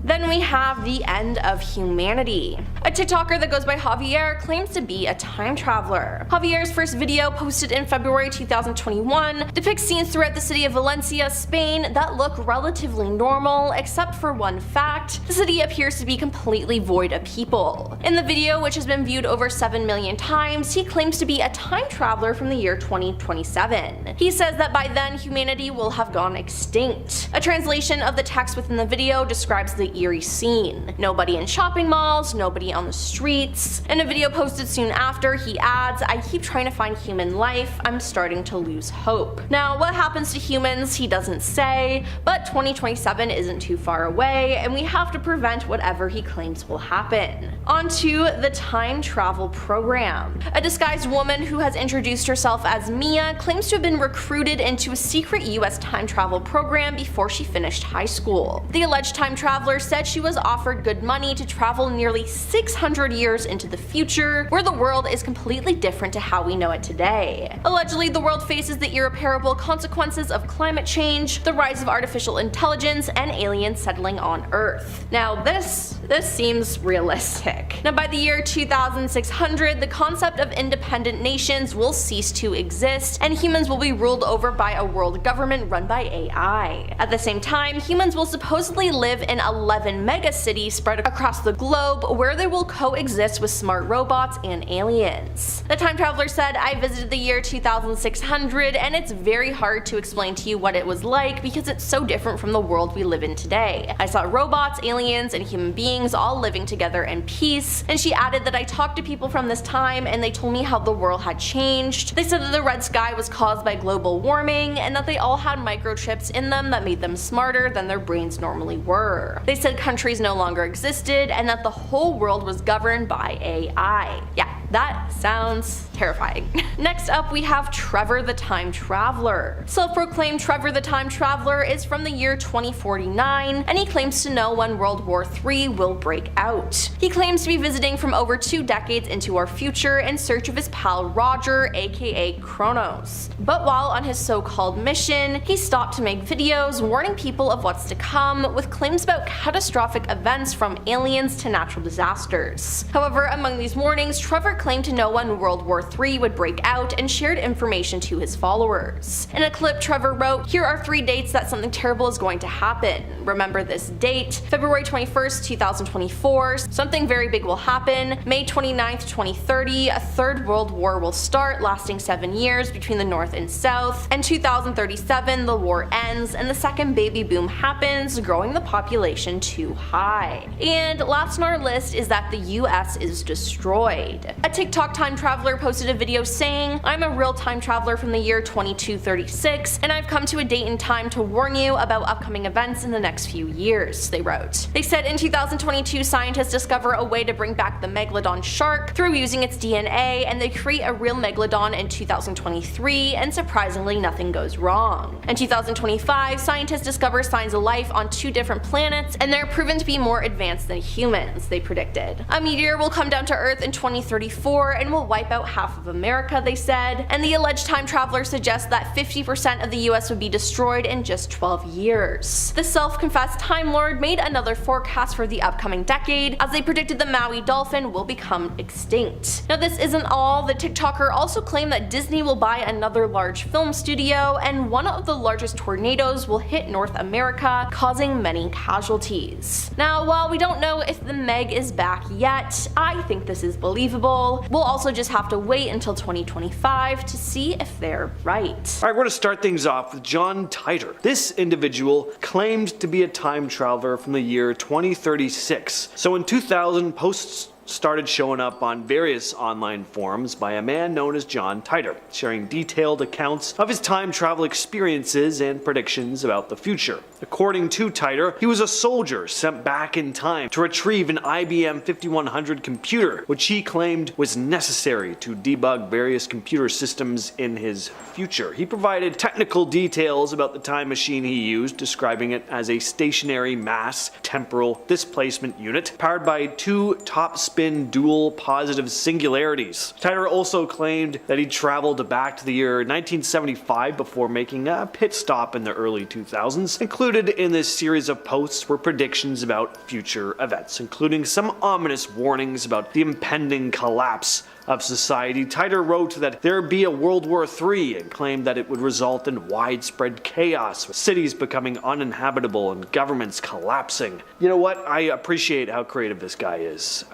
Then we have the end of humanity. A TikToker that goes by Javier claims to be a time traveler. Javier's first video, posted in February 2021, depicts scenes throughout the city of Valencia, Spain that look relatively normal, except for one fact: the city appears to be completely void of people. In the video, which has been viewed over 7 million times, he claims to be a time traveler from the year 2027. He says that by then humanity will have gone extinct. A translation of the text within the video describes the eerie scene. Nobody in shopping malls, nobody on the streets. In a video posted soon after, he adds, "I keep trying to find human life, I'm starting to lose hope." Now, what happens to humans, he doesn't say, but 2027 isn't too far away, and we have to prevent whatever he claims will happen. On to the time travel program. A disguised woman who has introduced herself as Mia claims to have been recruited into a secret US time travel program before she finished high school. The alleged time traveler said she was offered good money to travel nearly 600 years into the future, where the world is completely different to how we know it today. Allegedly, the world faces the irreparable consequences of climate change, the rise of artificial intelligence, and aliens settling on Earth. Now this seems realistic. Now by the year 2600, the concept of independent nations will cease to exist, and humans will be ruled over by a world government run by AI. At the same time, humans will supposedly live in 11 megacities spread across the globe, where they will coexist with smart robots and aliens. The time traveler said, "I visited the year 2600 and it's very hard to explain to you what it was like because it's so different from the world we live in today. I saw robots, aliens, and human beings all living together in peace." And she added that, "I talked to people from this time and they told me how the world had changed. They said that the red sky was caused by global warming and that they all had microchips in them that made them smarter than their brains normally were. They said countries no longer existed and that the whole world was governed by AI." Yeah, that sounds terrifying. Next up, we have Trevor the Time Traveler. Self-proclaimed Trevor the Time Traveler is from the year 2049, and he claims to know when World War III will break out. He claims to be visiting from over 2 decades into our future in search of his pal Roger, aka Kronos. But while on his so-called mission, he stopped to make videos warning people of what's to come, with claims about catastrophic events from aliens to natural disasters. However, among these warnings, Trevor claimed to know when World War III would break out and shared information to his followers. In a clip, Trevor wrote, "Here are 3 dates that something terrible is going to happen. Remember this date: February 21st, 2024, something very big will happen. May 29th, 2030, a 3rd World War will start, lasting 7 years between the North and South. And 2037, the war ends and the second baby boom happens, growing the population too high." And last on our list is that the US is destroyed. A TikTok time traveler posted a video saying, "I'm a real time traveler from the year 2236, and I've come to a date and time to warn you about upcoming events in the next few years," they wrote. They said in 2022 scientists discover a way to bring back the megalodon shark through using its DNA, and they create a real megalodon in 2023, and surprisingly nothing goes wrong. In 2025, scientists discover signs of life on 2 different planets, and they're proven to be more advanced than humans, they predicted. A meteor will come down to Earth in 2034 and will wipe out half of America, they said, and the alleged time traveler suggests that 50% of the US would be destroyed in just 12 years. The self-confessed Time Lord made another forecast for the upcoming decade, as they predicted the Maui dolphin will become extinct. Now this isn't all. The TikToker also claimed that Disney will buy another large film studio, and one of the largest tornadoes will hit North America, causing many casualties. Now, while we don't know if the Meg is back yet, I think this is believable. We'll also just have to wait until 2025 to see if they're right. Alright, we're going to start things off with John Titor. This individual claimed to be a time traveler from the year 2036. So in 2000, posts started showing up on various online forums by a man known as John Titor, sharing detailed accounts of his time travel experiences and predictions about the future. According to Titor, he was a soldier sent back in time to retrieve an IBM 5100 computer, which he claimed was necessary to debug various computer systems in his future. He provided technical details about the time machine he used, describing it as a stationary mass temporal displacement unit powered by 2 top-spin dual positive singularities. Titor also claimed that he traveled back to the year 1975 before making a pit stop in the early 2000s. Included in this series of posts were predictions about future events, including some ominous warnings about the impending collapse of society. Titor wrote that there would be a World War III and claimed that it would result in widespread chaos, with cities becoming uninhabitable and governments collapsing. You know what? I appreciate how creative this guy is.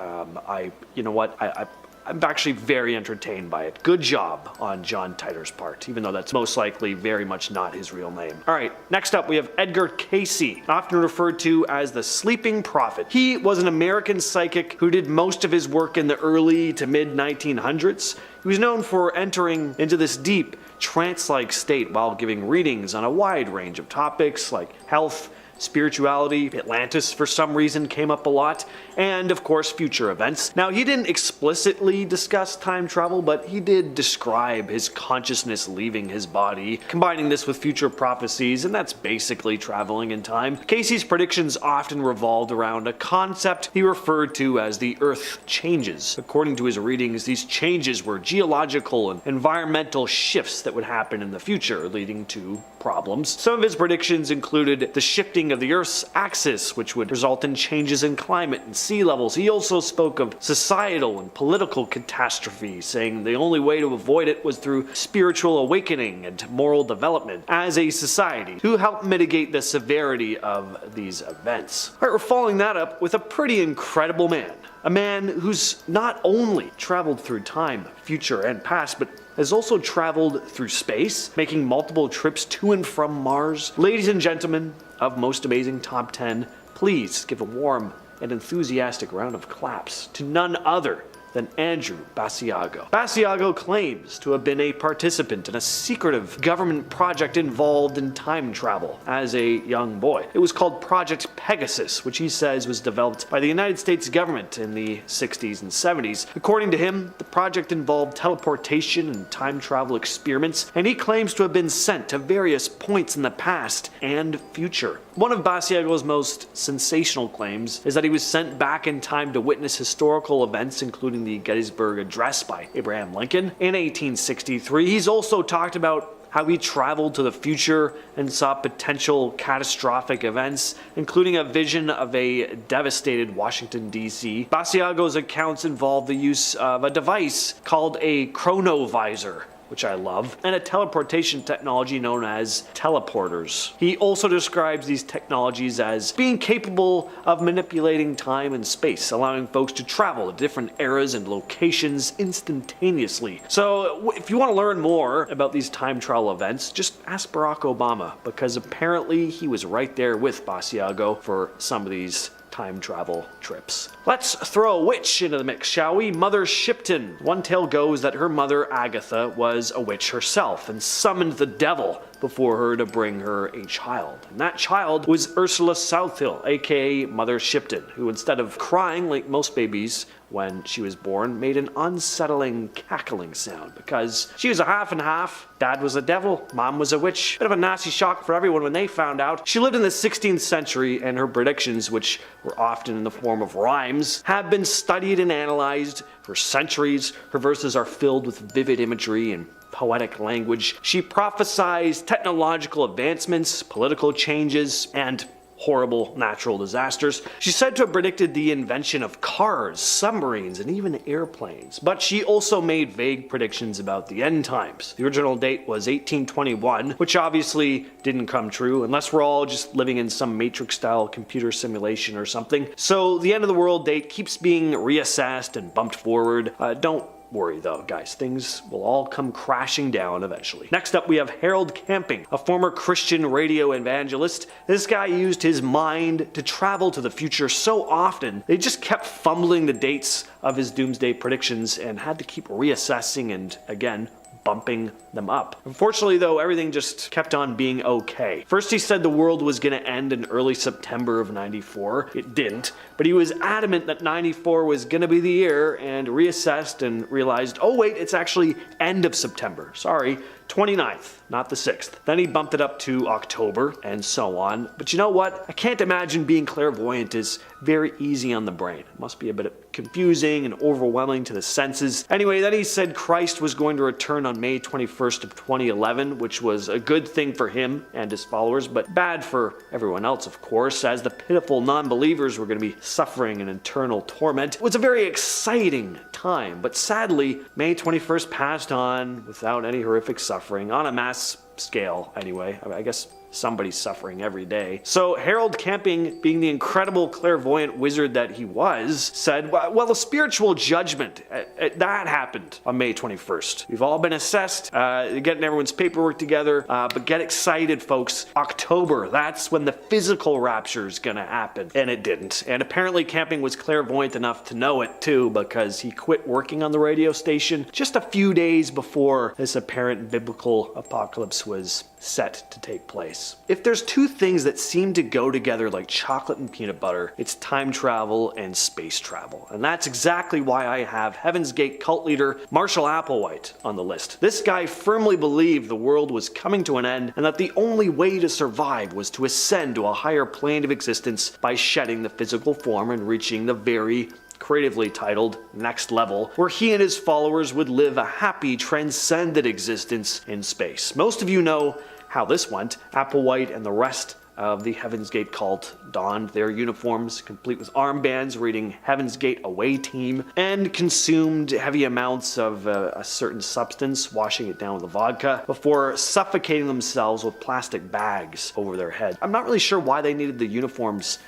I'm actually very entertained by it. Good job on John Titor's part, even though that's most likely very much not his real name. Alright, next up we have Edgar Cayce, often referred to as the Sleeping Prophet. He was an American psychic who did most of his work in the early to mid 1900s. He was known for entering into this deep, trance-like state while giving readings on a wide range of topics like health, spirituality, Atlantis for some reason came up a lot, and of course future events. Now he didn't explicitly discuss time travel, but he did describe his consciousness leaving his body, combining this with future prophecies, and that's basically traveling in time. Cayce's predictions often revolved around a concept he referred to as the Earth changes. According to his readings, these changes were geological and environmental shifts that would happen in the future, leading to problems. Some of his predictions included the shifting of the Earth's axis, which would result in changes in climate and sea levels. He also spoke of societal and political catastrophe, saying the only way to avoid it was through spiritual awakening and moral development as a society to help mitigate the severity of these events. Alright, we're following that up with a pretty incredible man. A man who's not only traveled through time, future, and past, but has also traveled through space, making multiple trips to and from Mars. Ladies and gentlemen of Most Amazing Top 10, please give a warm and enthusiastic round of claps to none other than Andrew Messiago. Messiago claims to have been a participant in a secretive government project involved in time travel as a young boy. It was called Project Pegasus, which he says was developed by the United States government in the 60s and 70s. According to him, the project involved teleportation and time travel experiments, and he claims to have been sent to various points in the past and future. One of Messiago's most sensational claims is that he was sent back in time to witness historical events, including the Gettysburg Address by Abraham Lincoln in 1863. He's also talked about how he traveled to the future and saw potential catastrophic events, including a vision of a devastated Washington, D.C. Messiago's accounts involve the use of a device called a chronovisor, which I love, and a teleportation technology known as teleporters. He also describes these technologies as being capable of manipulating time and space, allowing folks to travel to different eras and locations instantaneously. So if you want to learn more about these time travel events, just ask Barack Obama, because apparently he was right there with Messiago for some of these time travel trips. Let's throw a witch into the mix, shall we? Mother Shipton. One tale goes that her mother Agatha was a witch herself and summoned the devil before her to bring her a child. And that child was Ursula Southill, aka Mother Shipton, who instead of crying like most babies when she was born, made an unsettling cackling sound because she was a half and half. Dad was a devil, mom was a witch. Bit of a nasty shock for everyone when they found out. She lived in the 16th century, and her predictions, which were often in the form of rhymes, have been studied and analyzed for centuries. Her verses are filled with vivid imagery and poetic language. She prophesies technological advancements, political changes, and horrible natural disasters. She's said to have predicted the invention of cars, submarines, and even airplanes. But she also made vague predictions about the end times. The original date was 1821, which obviously didn't come true, unless we're all just living in some Matrix-style computer simulation or something. So the end of the world date keeps being reassessed and bumped forward. Don't worry though, guys, things will all come crashing down eventually. Next up, we have Harold Camping, a former Christian radio evangelist. This guy used his mind to travel to the future so often, they just kept fumbling the dates of his doomsday predictions and had to keep reassessing and, again, bumping them up. Unfortunately though, everything just kept on being okay. First he said the world was going to end in early September of 94. It didn't, but he was adamant that 94 was going to be the year and reassessed and realized, oh wait, it's actually end of September. Sorry, 29th, not the 6th. Then he bumped it up to October and so on. But you know what? I can't imagine being clairvoyant is very easy on the brain. It must be a bit confusing and overwhelming to the senses. Anyway, then he said Christ was going to return on May 21st of 2011, which was a good thing for him and his followers, but bad for everyone else, of course, as the pitiful non-believers were going to be suffering an eternal torment. It was a very exciting time, but sadly, May 21st passed on without any horrific suffering, on a mass scale anyway. I guess somebody's suffering every day. So Harold Camping, being the incredible clairvoyant wizard that he was, said, well, the spiritual judgment, that happened on May 21st. We've all been assessed, getting everyone's paperwork together, but get excited, folks. October, that's when the physical rapture is gonna happen. And it didn't. And apparently Camping was clairvoyant enough to know it too, because he quit working on the radio station just a few days before this apparent biblical apocalypse was set to take place. If there's two things that seem to go together like chocolate and peanut butter, it's time travel and space travel. And that's exactly why I have Heaven's Gate cult leader Marshall Applewhite on the list. This guy firmly believed the world was coming to an end and that the only way to survive was to ascend to a higher plane of existence by shedding the physical form and reaching the very creatively titled Next Level, where he and his followers would live a happy, transcendent existence in space. Most of you know how this went. Applewhite and the rest of the Heaven's Gate cult donned their uniforms, complete with armbands reading Heaven's Gate Away Team, and consumed heavy amounts of a certain substance, washing it down with vodka, before suffocating themselves with plastic bags over their head. I'm not really sure why they needed the uniforms,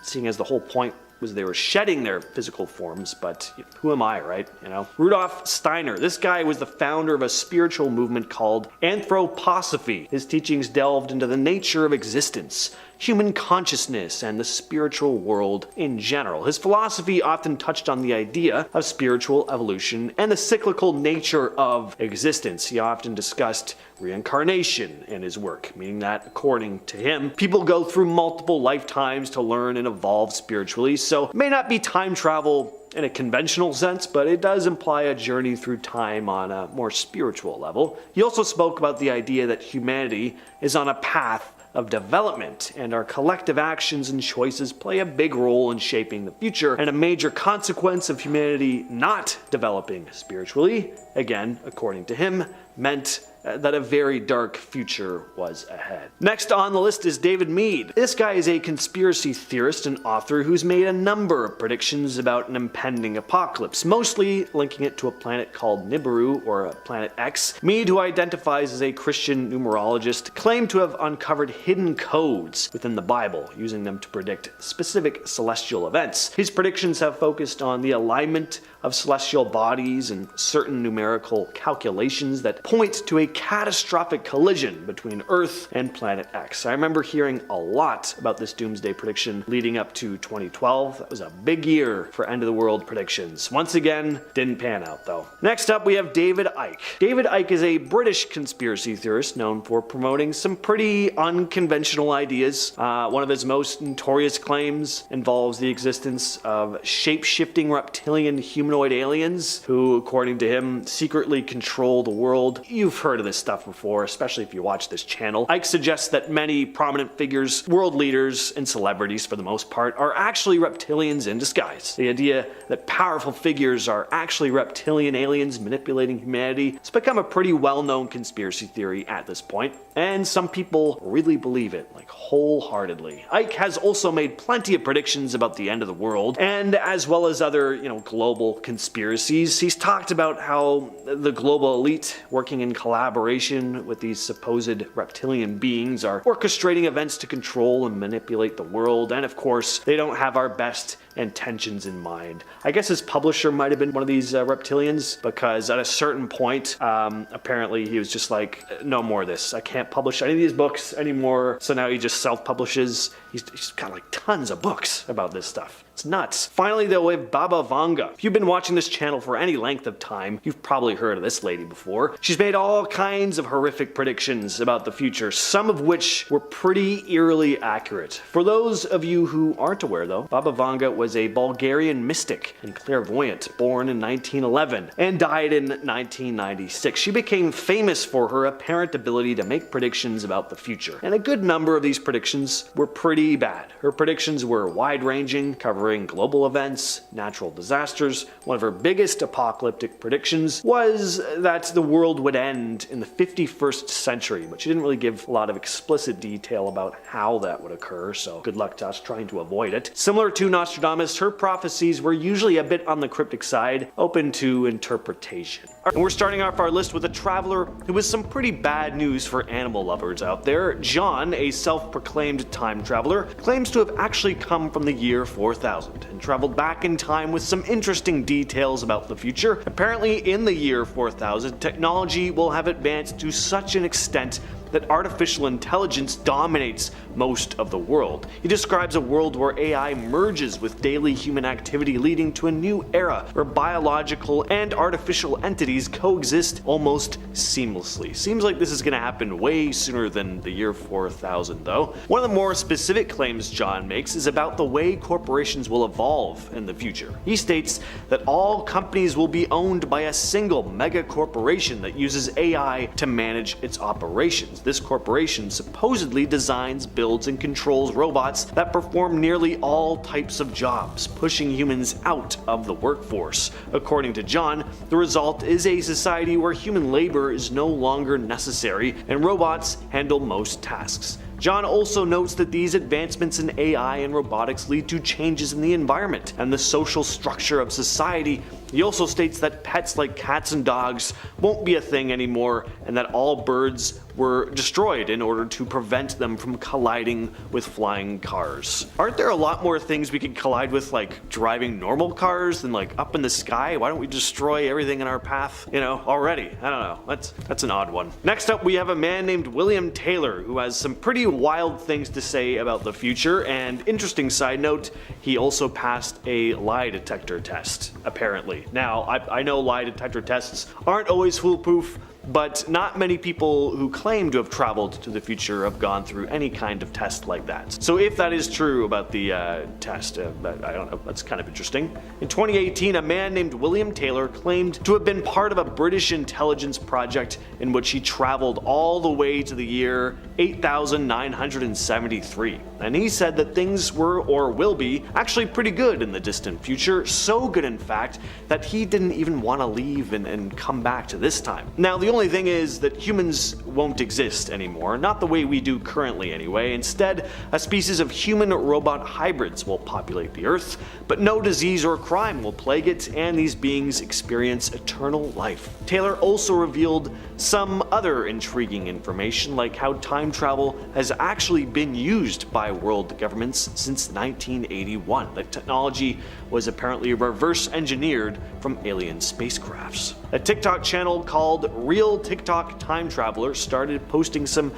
seeing as the whole point was they were shedding their physical forms, but who am I, right? You know? Rudolph Steiner, this guy was the founder of a spiritual movement called anthroposophy. His teachings delved into the nature of existence, human consciousness, and the spiritual world in general. His philosophy often touched on the idea of spiritual evolution and the cyclical nature of existence. He often discussed reincarnation in his work, meaning that, according to him, people go through multiple lifetimes to learn and evolve spiritually, so it may not be time travel in a conventional sense, but it does imply a journey through time on a more spiritual level. He also spoke about the idea that humanity is on a path of development, and our collective actions and choices play a big role in shaping the future, and a major consequence of humanity not developing spiritually, again, according to him, meant that a very dark future was ahead. Next on the list is David Meade. This guy is a conspiracy theorist and author who's made a number of predictions about an impending apocalypse, mostly linking it to a planet called Nibiru, or Planet X. Meade, who identifies as a Christian numerologist, claimed to have uncovered hidden codes within the Bible, using them to predict specific celestial events. His predictions have focused on the alignment of celestial bodies and certain numerical calculations that point to a catastrophic collision between Earth and Planet X. I remember hearing a lot about this doomsday prediction leading up to 2012. That was a big year for end of the world predictions. Once again, didn't pan out though. Next up, we have David Icke. David Icke is a British conspiracy theorist known for promoting some pretty unconventional ideas. One of his most notorious claims involves the existence of shape-shifting reptilian humanoid aliens who, according to him, secretly control the world. You've heard of this stuff before, especially if you watch this channel. Icke suggests that many prominent figures, world leaders, and celebrities for the most part, are actually reptilians in disguise. The idea that powerful figures are actually reptilian aliens manipulating humanity has become a pretty well-known conspiracy theory at this point, and some people really believe it, like wholeheartedly. Icke has also made plenty of predictions about the end of the world, and as well as other, global conspiracies. He's talked about how the global elite, working in collaboration with these supposed reptilian beings, are orchestrating events to control and manipulate the world, and of course, they don't have our best intentions in mind. I guess his publisher might have been one of these reptilians, because at a certain point, apparently he was just like, no more of this. I can't publish any of these books anymore. So now he just self-publishes. He's got like tons of books about this stuff. It's nuts. Finally though, we have Baba Vanga. If you've been watching this channel for any length of time, you've probably heard of this lady before. She's made all kinds of horrific predictions about the future, some of which were pretty eerily accurate. For those of you who aren't aware though, Baba Vanga was a Bulgarian mystic and clairvoyant born in 1911 and died in 1996. She became famous for her apparent ability to make predictions about the future, and a good number of these predictions were pretty bad. Her predictions were wide-ranging, covering global events, natural disasters. One of her biggest apocalyptic predictions was that the world would end in the 51st century, but she didn't really give a lot of explicit detail about how that would occur, so good luck to us trying to avoid it. Similar to Nostradamus, her prophecies were usually a bit on the cryptic side, open to interpretation. And we're starting off our list with a traveler who has some pretty bad news for animal lovers out there. John, a self-proclaimed time traveler, claims to have actually come from the year 4000 and traveled back in time with some interesting details about the future. Apparently, in the year 4000, technology will have advanced to such an extent that artificial intelligence dominates most of the world. He describes a world where AI merges with daily human activity, leading to a new era where biological and artificial entities coexist almost seamlessly. Seems like this is going to happen way sooner than the year 4000 though. One of the more specific claims John makes is about the way corporations will evolve in the future. He states that all companies will be owned by a single mega corporation that uses AI to manage its operations. This corporation supposedly designs, builds, and controls robots that perform nearly all types of jobs, pushing humans out of the workforce. According to John, the result is a society where human labor is no longer necessary and robots handle most tasks. John also notes that these advancements in AI and robotics lead to changes in the environment and the social structure of society. He also states that pets like cats and dogs won't be a thing anymore, and that all birds were destroyed in order to prevent them from colliding with flying cars. Aren't there a lot more things we could collide with, like driving normal cars, than like up in the sky? Why don't we destroy everything in our path, already? I don't know. That's an odd one. Next up, we have a man named William Taylor, who has some pretty wild things to say about the future, and interesting side note, he also passed a lie detector test, apparently. Now, I know lie detector tests aren't always foolproof, but not many people who claim to have traveled to the future have gone through any kind of test like that. So if that is true about the test, I don't know, that's kind of interesting. In 2018, a man named William Taylor claimed to have been part of a British intelligence project in which he traveled all the way to the year 8973. And he said that things were, or will be, actually pretty good in the distant future, so good in fact that he didn't even want to leave and come back to this time. Now, the only thing is that humans won't exist anymore, not the way we do currently anyway. Instead, a species of human-robot hybrids will populate the Earth, but no disease or crime will plague it, and these beings experience eternal life. Taylor also revealed some other intriguing information, like how time travel has actually been used by world governments since 1981. The technology was apparently reverse engineered from alien spacecrafts. A TikTok channel called Real TikTok Time Traveler started posting some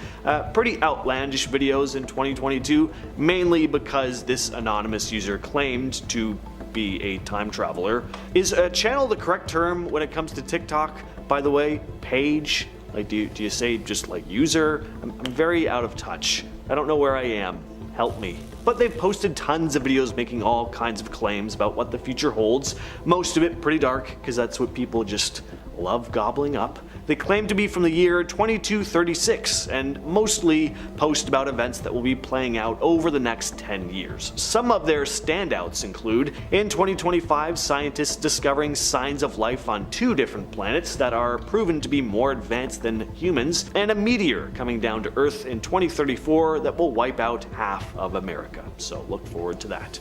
pretty outlandish videos in 2022, mainly because this anonymous user claimed to be a time traveler. Is a channel the correct term when it comes to TikTok, by the way? Page? Like, do you say just like user? I'm very out of touch. I don't know where I am. Help me. But they've posted tons of videos making all kinds of claims about what the future holds, most of it pretty dark, because that's what people just love gobbling up. They claim to be from the year 2236, and mostly post about events that will be playing out over the next 10 years. Some of their standouts include, in 2025, scientists discovering signs of life on 2 different planets that are proven to be more advanced than humans, and a meteor coming down to Earth in 2034 that will wipe out half of America. So look forward to that.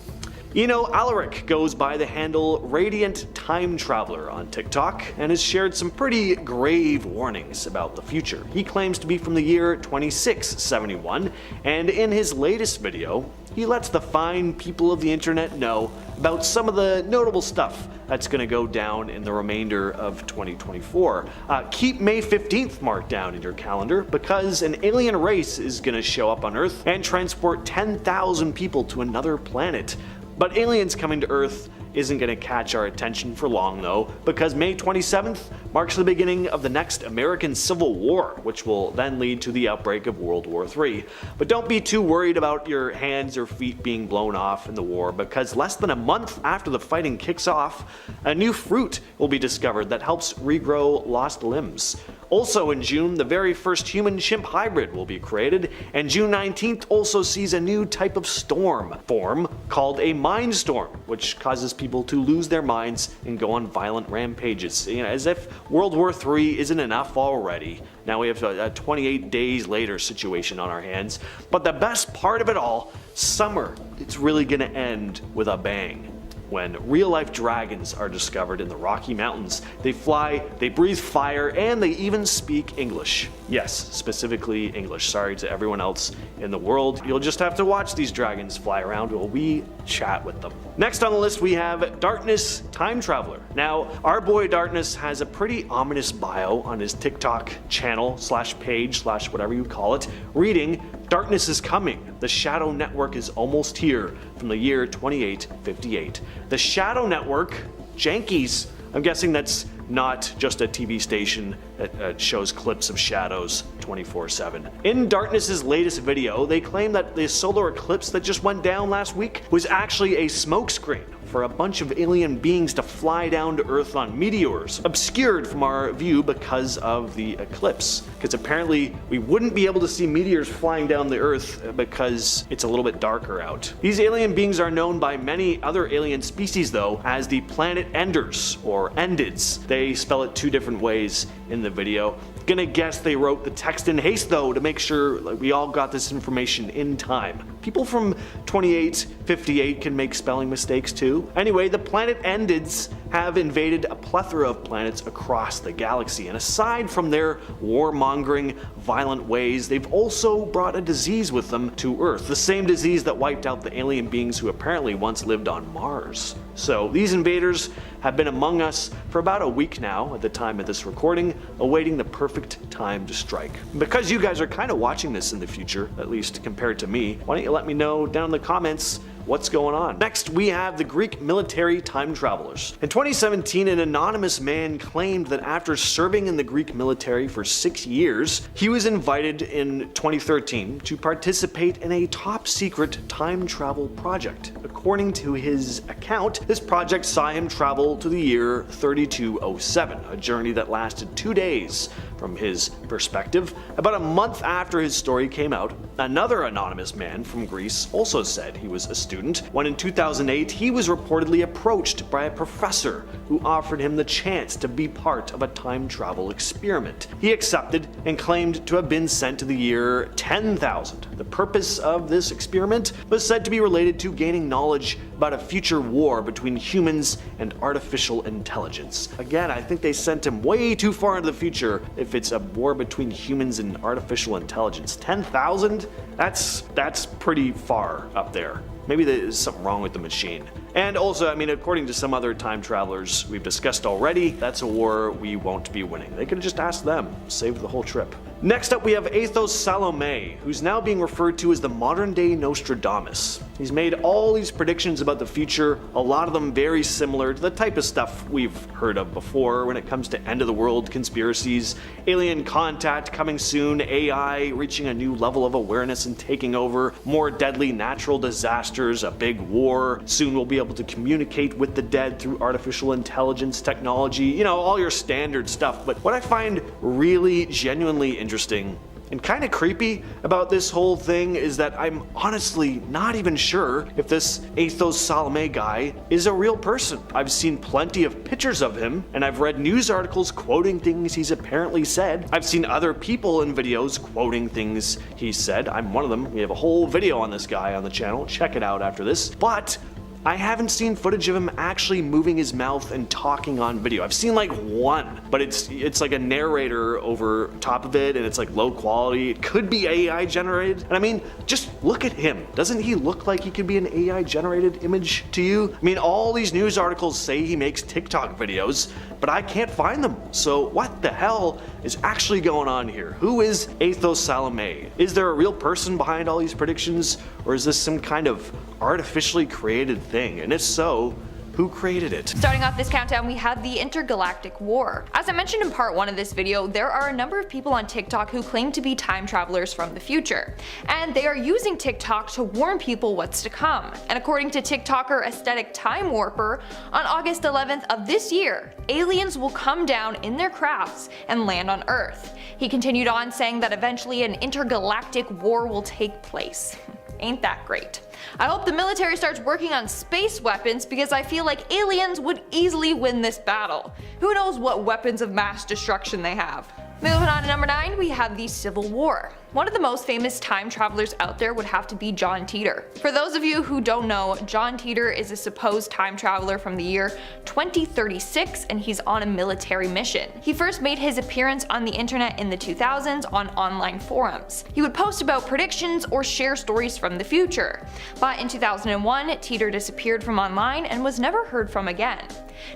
Alaric goes by the handle Radiant Time Traveler on TikTok and has shared some pretty grave warnings about the future. He claims to be from the year 2671, and in his latest video, he lets the fine people of the internet know about some of the notable stuff that's going to go down in the remainder of 2024. Keep May 15th marked down in your calendar, because an alien race is going to show up on Earth and transport 10,000 people to another planet. But aliens coming to Earth isn't going to catch our attention for long though, because May 27th marks the beginning of the next American Civil War, which will then lead to the outbreak of World War III. But don't be too worried about your hands or feet being blown off in the war, because less than a month after the fighting kicks off, a new fruit will be discovered that helps regrow lost limbs. Also in June, the very first human-chimp hybrid will be created, and June 19th also sees a new type of storm form called a mind storm, which causes people to lose their minds and go on violent rampages. As if World War III isn't enough already. Now we have a 28 days later situation on our hands. But the best part of it all, summer, it's really gonna end with a bang. When real-life dragons are discovered in the Rocky Mountains. They fly, they breathe fire, and they even speak English. Yes, specifically English. Sorry to everyone else in the world. You'll just have to watch these dragons fly around while we chat with them. Next on the list we have Darkness Time Traveler. Now, our boy Darkness has a pretty ominous bio on his TikTok channel / page / whatever you call it, reading, "Darkness is coming. The Shadow Network is almost here," from the year 2858. The Shadow Network, Jankies. I'm guessing that's not just a TV station that shows clips of shadows 24/7. In Darkness's latest video, they claim that the solar eclipse that just went down last week was actually a smokescreen for a bunch of alien beings to fly down to Earth on meteors, obscured from our view because of the eclipse. Because apparently we wouldn't be able to see meteors flying down the Earth because it's a little bit darker out. These alien beings are known by many other alien species though as the Planet Enders, or Endids. They spell it 2 different ways in the video. Gonna guess they wrote the text in haste though to make sure we all got this information in time. People from 2858 can make spelling mistakes too. Anyway, the Planet Endids have invaded a plethora of planets across the galaxy, and aside from their warmongering, violent ways, they've also brought a disease with them to Earth, the same disease that wiped out the alien beings who apparently once lived on Mars. So these invaders have been among us for about a week now at the time of this recording, awaiting the perfect time to strike. Because you guys are kind of watching this in the future, at least compared to me, why don't you let me know down in the comments what's going on. Next, we have the Greek military time travelers. In 2017, an anonymous man claimed that after serving in the Greek military for 6 years, he was invited in 2013 to participate in a top secret time travel project. According to his account, this project saw him travel travel to the year 3207, a journey that lasted 2 days. From his perspective, about a month after his story came out, another anonymous man from Greece also said he was a student when in 2008 he was reportedly approached by a professor who offered him the chance to be part of a time travel experiment. He accepted and claimed to have been sent to the year 10,000. The purpose of this experiment was said to be related to gaining knowledge about a future war between humans and artificial intelligence. Again, I think they sent him way too far into the future if it's a war between humans and artificial intelligence. 10,000? That's pretty far up there. Maybe there's something wrong with the machine. And also, I mean, according to some other time travelers we've discussed already, that's a war we won't be winning. They could have just asked them, saved the whole trip. Next up we have Athos Salome, who's now being referred to as the modern day Nostradamus. He's made all these predictions about the future, a lot of them very similar to the type of stuff we've heard of before when it comes to end of the world conspiracies, alien contact coming soon, AI reaching a new level of awareness and taking over, more deadly natural disasters, a big war, soon we'll be able to communicate with the dead through artificial intelligence technology, you know, all your standard stuff. But what I find really genuinely interesting and kind of creepy about this whole thing is that I'm honestly not even sure if this Athos Salome guy is a real person. I've seen plenty of pictures of him, and I've read news articles quoting things he's apparently said. I've seen other people in videos quoting things he said. I'm one of them. We have a whole video on this guy on the channel. Check it out after this. But I haven't seen footage of him actually moving his mouth and talking on video. I've seen like one, but it's like a narrator over top of it and it's like low quality. It could be AI generated. And I mean, just look at him. Doesn't he look like he could be an AI generated image to you? I mean, all these news articles say he makes TikTok videos, but I can't find them. So what the hell is actually going on here? Who is Athos Salome? Is there a real person behind all these predictions, or is this some kind of artificially created thing? And if so, who created it? Starting off this countdown, we have the intergalactic war. As I mentioned in part 1 of this video, there are a number of people on TikTok who claim to be time travelers from the future, and they are using TikTok to warn people what's to come. And according to TikToker Aesthetic Time Warper, on August 11th of this year, aliens will come down in their crafts and land on Earth. He continued on saying that eventually an intergalactic war will take place. Ain't that great? I hope the military starts working on space weapons because I feel like aliens would easily win this battle. Who knows what weapons of mass destruction they have. Moving on to number 9, we have the Civil War. One of the most famous time travelers out there would have to be John Titor. For those of you who don't know, John Titor is a supposed time traveler from the year 2036 and he's on a military mission. He first made his appearance on the internet in the 2000s on online forums. He would post about predictions or share stories from the future. But in 2001, Titor disappeared from online and was never heard from again.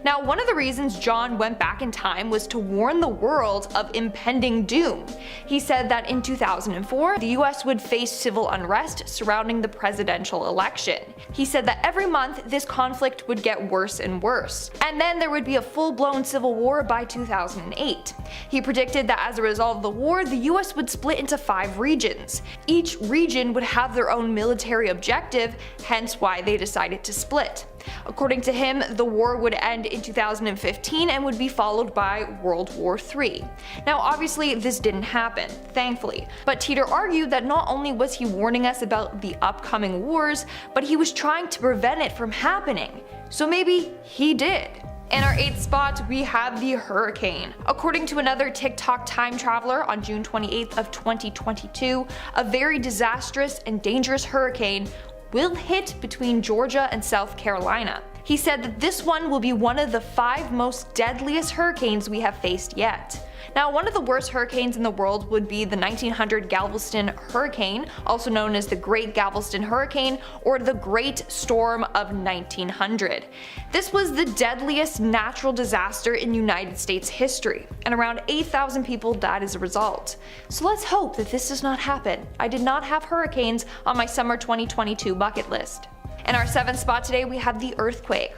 Now, one of the reasons John went back in time was to warn the world of impending doom. He said that in 2004, the US would face civil unrest surrounding the presidential election. He said that every month this conflict would get worse and worse, and then there would be a full-blown civil war by 2008. He predicted that as a result of the war, the US would split into 5 regions. Each region would have their own military objective, hence why they decided to split. According to him, the war would end in 2015 and would be followed by World War III. Now obviously this didn't happen, thankfully, but Titor argued that not only was he warning us about the upcoming wars, but he was trying to prevent it from happening. So maybe he did. In our 8th spot, we have the hurricane. According to another TikTok time traveler, on June 28th of 2022, a very disastrous and dangerous hurricane will hit between Georgia and South Carolina. He said that this one will be one of the 5 most deadliest hurricanes we have faced yet. Now, one of the worst hurricanes in the world would be the 1900 Galveston hurricane, also known as the Great Galveston Hurricane or the Great Storm of 1900. This was the deadliest natural disaster in United States history, and around 8,000 people died as a result. So let's hope that this does not happen. I did not have hurricanes on my summer 2022 bucket list. In our 7th spot today, we have the earthquake.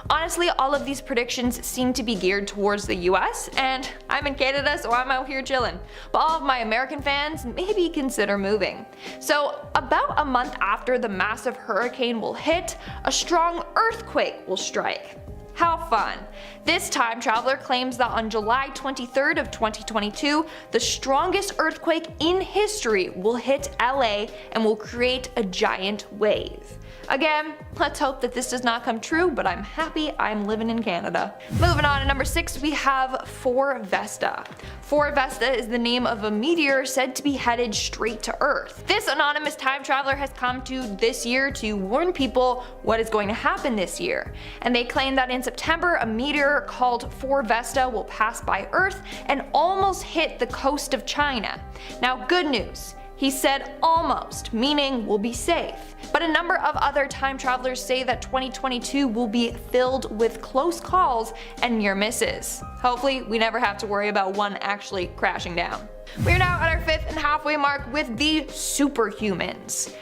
Honestly, all of these predictions seem to be geared towards the US, and I'm in Canada, so I'm out here chilling. But all of my American fans, maybe consider moving. So about a month after the massive hurricane will hit, a strong earthquake will strike. How fun. This time traveler claims that on July 23rd of 2022, the strongest earthquake in history will hit LA and will create a giant wave. Again, let's hope that this does not come true, but I'm happy I'm living in Canada. Moving on to number 6, we have 4 Vesta. 4 Vesta is the name of a meteor said to be headed straight to Earth. This anonymous time traveler has come to this year to warn people what is going to happen this year. And they claim that in September, a meteor called 4 Vesta will pass by Earth and almost hit the coast of China. Now, good news. He said almost, meaning we'll be safe. But a number of other time travelers say that 2022 will be filled with close calls and near misses. Hopefully, we never have to worry about one actually crashing down. We are now at our 5th and halfway mark with the superhumans.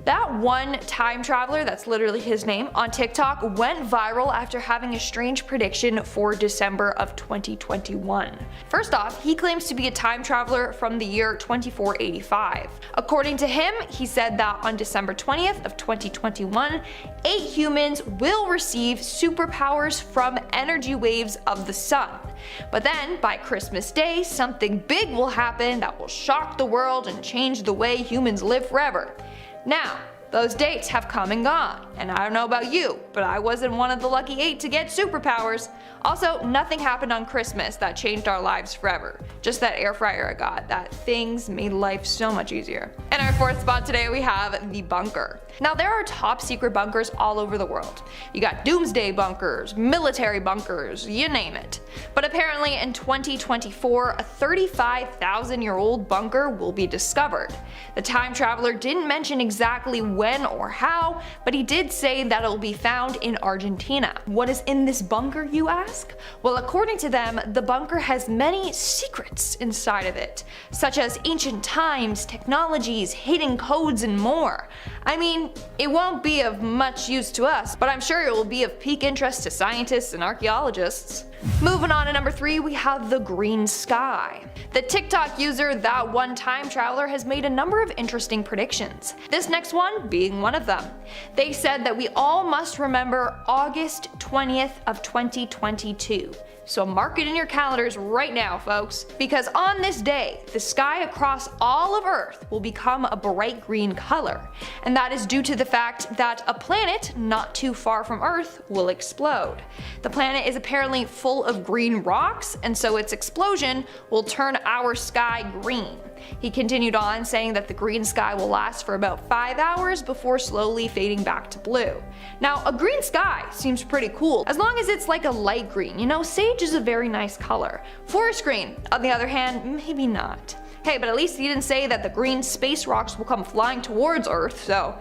That one time traveler, that's literally his name, on TikTok went viral after having a strange prediction for December of 2021. First off, he claims to be a time traveler from the year 2485. According to him, he said that on December 20th of 2021, 8 humans will receive superpowers from energy waves of the sun. But then, by Christmas Day, something big will happen that will shock the world and change the way humans live forever. Now, those dates have come and gone, and I don't know about you, but I wasn't one of the lucky 8 to get superpowers. Also, nothing happened on Christmas that changed our lives forever. Just that air fryer I got, that things made life so much easier. In our 4th spot today, we have the bunker. Now, there are top secret bunkers all over the world. You got doomsday bunkers, military bunkers, you name it. But apparently in 2024, a 35,000-year-old bunker will be discovered. The time traveler didn't mention exactly when or how, but he did say that it will be found in Argentina. What is in this bunker, you ask? Well, according to them, the bunker has many secrets inside of it, such as ancient times, technologies, hidden codes, and more. I mean, it won't be of much use to us, but I'm sure it will be of peak interest to scientists and archaeologists. Moving on to number 3, we have the green sky. The TikTok user That One Time Traveler has made a number of interesting predictions, this next one being one of them. They said that we all must remember August 20th of 2022. So mark it in your calendars right now, folks, because on this day, the sky across all of Earth will become a bright green color, and that is due to the fact that a planet not too far from Earth will explode. The planet is apparently full of green rocks, and so its explosion will turn our sky green. He continued on saying that the green sky will last for about 5 hours before slowly fading back to blue. Now, a green sky seems pretty cool, as long as it's like a light green. You know, sage is a very nice color. Forest green, on the other hand, maybe not. Hey, but at least he didn't say that the green space rocks will come flying towards Earth, so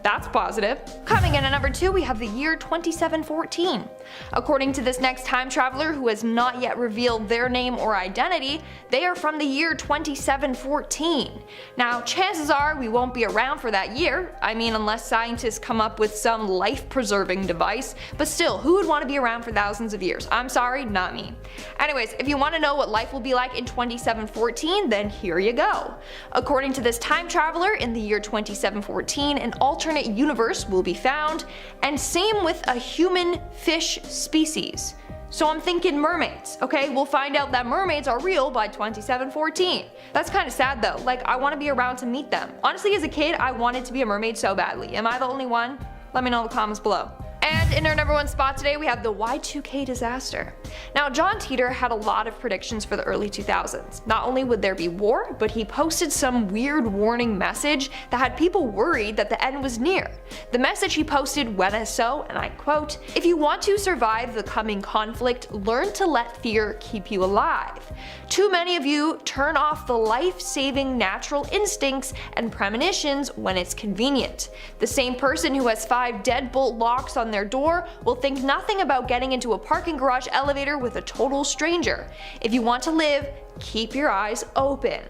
that's positive. Coming in at number 2, we have the year 2714. According to this next time traveler, who has not yet revealed their name or identity, they are from the year 2714. Now, chances are we won't be around for that year. I mean, unless scientists come up with some life-preserving device, but still, who would want to be around for thousands of years? I'm sorry, not me. Anyways, if you want to know what life will be like in 2714, then here you go. According to this time traveler, in the year 2714, an alternate universe will be found, and same with a human fish species. So I'm thinking mermaids, okay? We'll find out that mermaids are real by 2714. That's kind of sad though, like I want to be around to meet them. Honestly, as a kid, I wanted to be a mermaid so badly. Am I the only one? Let me know in the comments below. And in our number 1 spot today, we have the Y2K disaster. Now, John Teeter had a lot of predictions for the early 2000s. Not only would there be war, but he posted some weird warning message that had people worried that the end was near. The message he posted went as so, and I quote, "If you want to survive the coming conflict, learn to let fear keep you alive. Too many of you turn off the life-saving natural instincts and premonitions when it's convenient. The same person who has 5 deadbolt locks on their door will think nothing about getting into a parking garage elevator with a total stranger. If you want to live, keep your eyes open."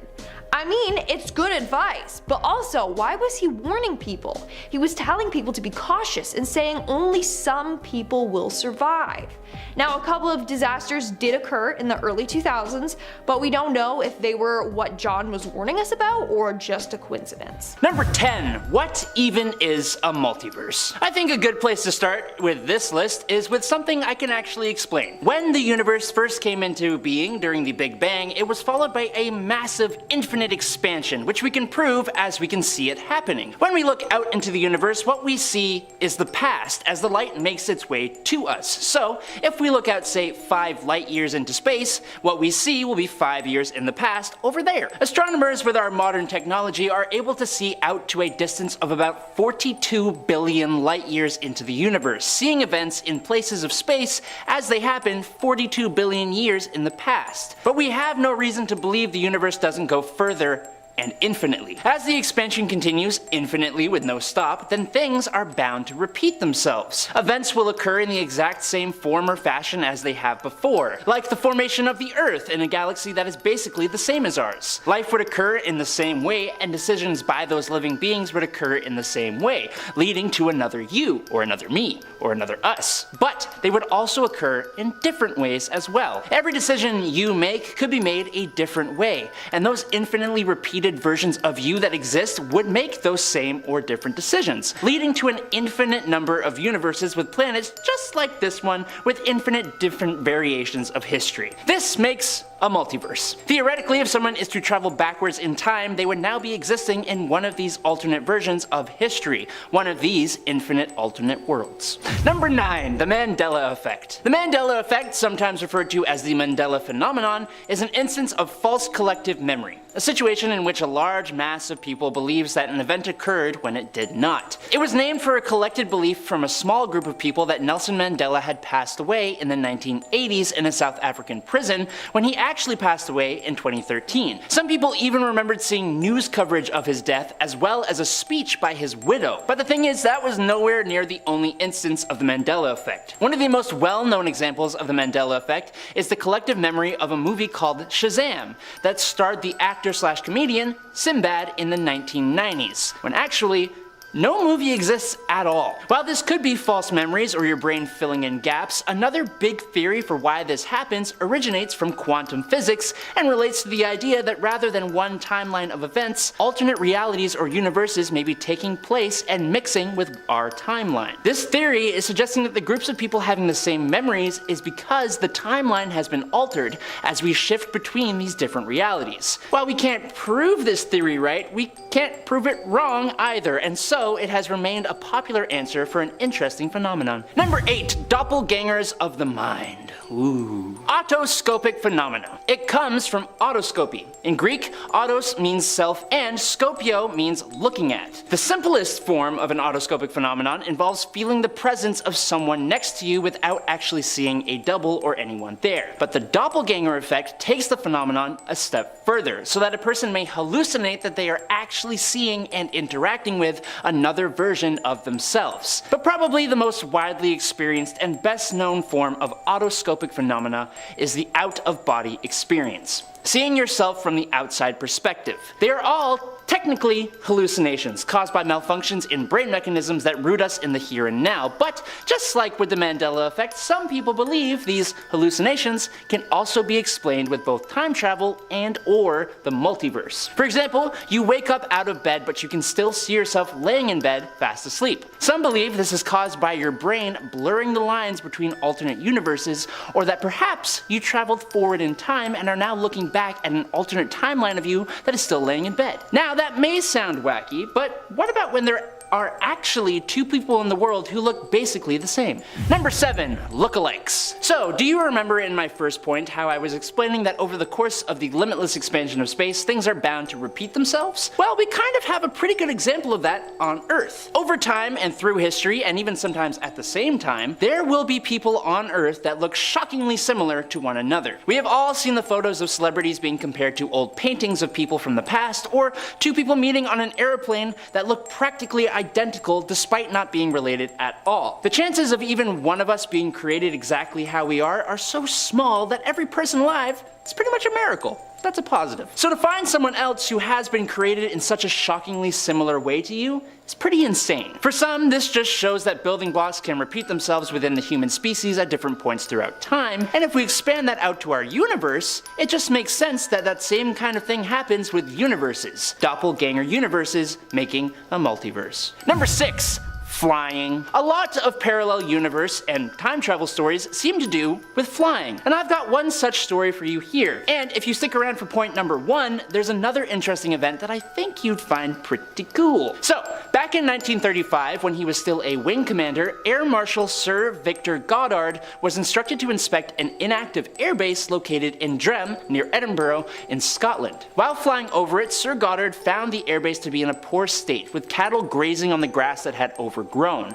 I mean, it's good advice, but also, why was he warning people? He was telling people to be cautious and saying only some people will survive. Now, a couple of disasters did occur in the early 2000s, but we don't know if they were what John was warning us about or just a coincidence. Number 10. What even is a multiverse? I think a good place to start with this list is with something I can actually explain. When the universe first came into being during the Big Bang, it was followed by a massive infinite expansion, which we can prove as we can see it happening. When we look out into the universe, what we see is the past as the light makes its way to us. So, if we look out, say, 5 light years into space, what we see will be 5 years in the past over there. Astronomers with our modern technology are able to see out to a distance of about 42 billion light years into the universe, seeing events in places of space as they happened 42 billion years in the past. But we have no reason to believe the universe doesn't go further and infinitely. As the expansion continues infinitely with no stop, then things are bound to repeat themselves. Events will occur in the exact same form or fashion as they have before, like the formation of the Earth in a galaxy that is basically the same as ours. Life would occur in the same way, and decisions by those living beings would occur in the same way, leading to another you, or another me, or another us. But they would also occur in different ways as well. Every decision you make could be made a different way, and those infinitely repeated versions of you that exist would make those same or different decisions, leading to an infinite number of universes with planets just like this one with infinite different variations of history. This makes a multiverse. Theoretically, if someone is to travel backwards in time, they would now be existing in one of these alternate versions of history, one of these infinite alternate worlds. Number 9. The Mandela Effect. The Mandela Effect, sometimes referred to as the Mandela Phenomenon, is an instance of false collective memory, a situation in which a large mass of people believes that an event occurred when it did not. It was named for a collected belief from a small group of people that Nelson Mandela had passed away in the 1980s in a South African prison when he actually passed away in 2013. Some people even remembered seeing news coverage of his death as well as a speech by his widow. But the thing is, that was nowhere near the only instance of the Mandela Effect. One of the most well-known examples of the Mandela Effect is the collective memory of a movie called Shazam that starred the actor/comedian Sinbad in the 1990s, when actually no movie exists at all. While this could be false memories or your brain filling in gaps, another big theory for why this happens originates from quantum physics and relates to the idea that rather than one timeline of events, alternate realities or universes may be taking place and mixing with our timeline. This theory is suggesting that the groups of people having the same memories is because the timeline has been altered as we shift between these different realities. While we can't prove this theory right, we can't prove it wrong either, and so it has remained a popular answer for an interesting phenomenon. Number 8. Doppelgangers of the mind. Ooh. Autoscopic phenomena. It comes from autoscopy. In Greek, autos means self and scopio means looking at. The simplest form of an autoscopic phenomenon involves feeling the presence of someone next to you without actually seeing a double or anyone there. But the doppelganger effect takes the phenomenon a step further, so that a person may hallucinate that they are actually seeing and interacting with another version of themselves. But probably the most widely experienced and best known form of autoscopic phenomena is the out-of-body experience, seeing yourself from the outside perspective. They are all technically hallucinations caused by malfunctions in brain mechanisms that root us in the here and now, but just like with the Mandela Effect, some people believe these hallucinations can also be explained with both time travel and or the multiverse. For example, you wake up out of bed but you can still see yourself laying in bed fast asleep. Some believe this is caused by your brain blurring the lines between alternate universes, or that perhaps you traveled forward in time and are now looking back at an alternate timeline of you that is still laying in bed. Now that may sound wacky, but what about when there are actually two people in the world who look basically the same? Number 7. Lookalikes. So, do you remember in my first point how I was explaining that over the course of the limitless expansion of space, things are bound to repeat themselves? Well, we kind of have a pretty good example of that on Earth. Over time and through history, and even sometimes at the same time, there will be people on Earth that look shockingly similar to one another. We have all seen the photos of celebrities being compared to old paintings of people from the past, or two people meeting on an airplane that look practically identical despite not being related at all. The chances of even one of us being created exactly how we are so small that every person alive is pretty much a miracle. That's a positive. So to find someone else who has been created in such a shockingly similar way to you is pretty insane. For some, this just shows that building blocks can repeat themselves within the human species at different points throughout time, and if we expand that out to our universe, it just makes sense that that same kind of thing happens with universes. Doppelganger universes making a multiverse. Number 6. Flying. A lot of parallel universe and time travel stories seem to do with flying, and I've got one such story for you here. And if you stick around for point number 1, there's another interesting event that I think you'd find pretty cool. So, back in 1935, when he was still a wing commander, Air Marshal Sir Victor Goddard was instructed to inspect an inactive airbase located in Drem, near Edinburgh, in Scotland. While flying over it, Sir Goddard found the airbase to be in a poor state, with cattle grazing on the grass that had overgrown.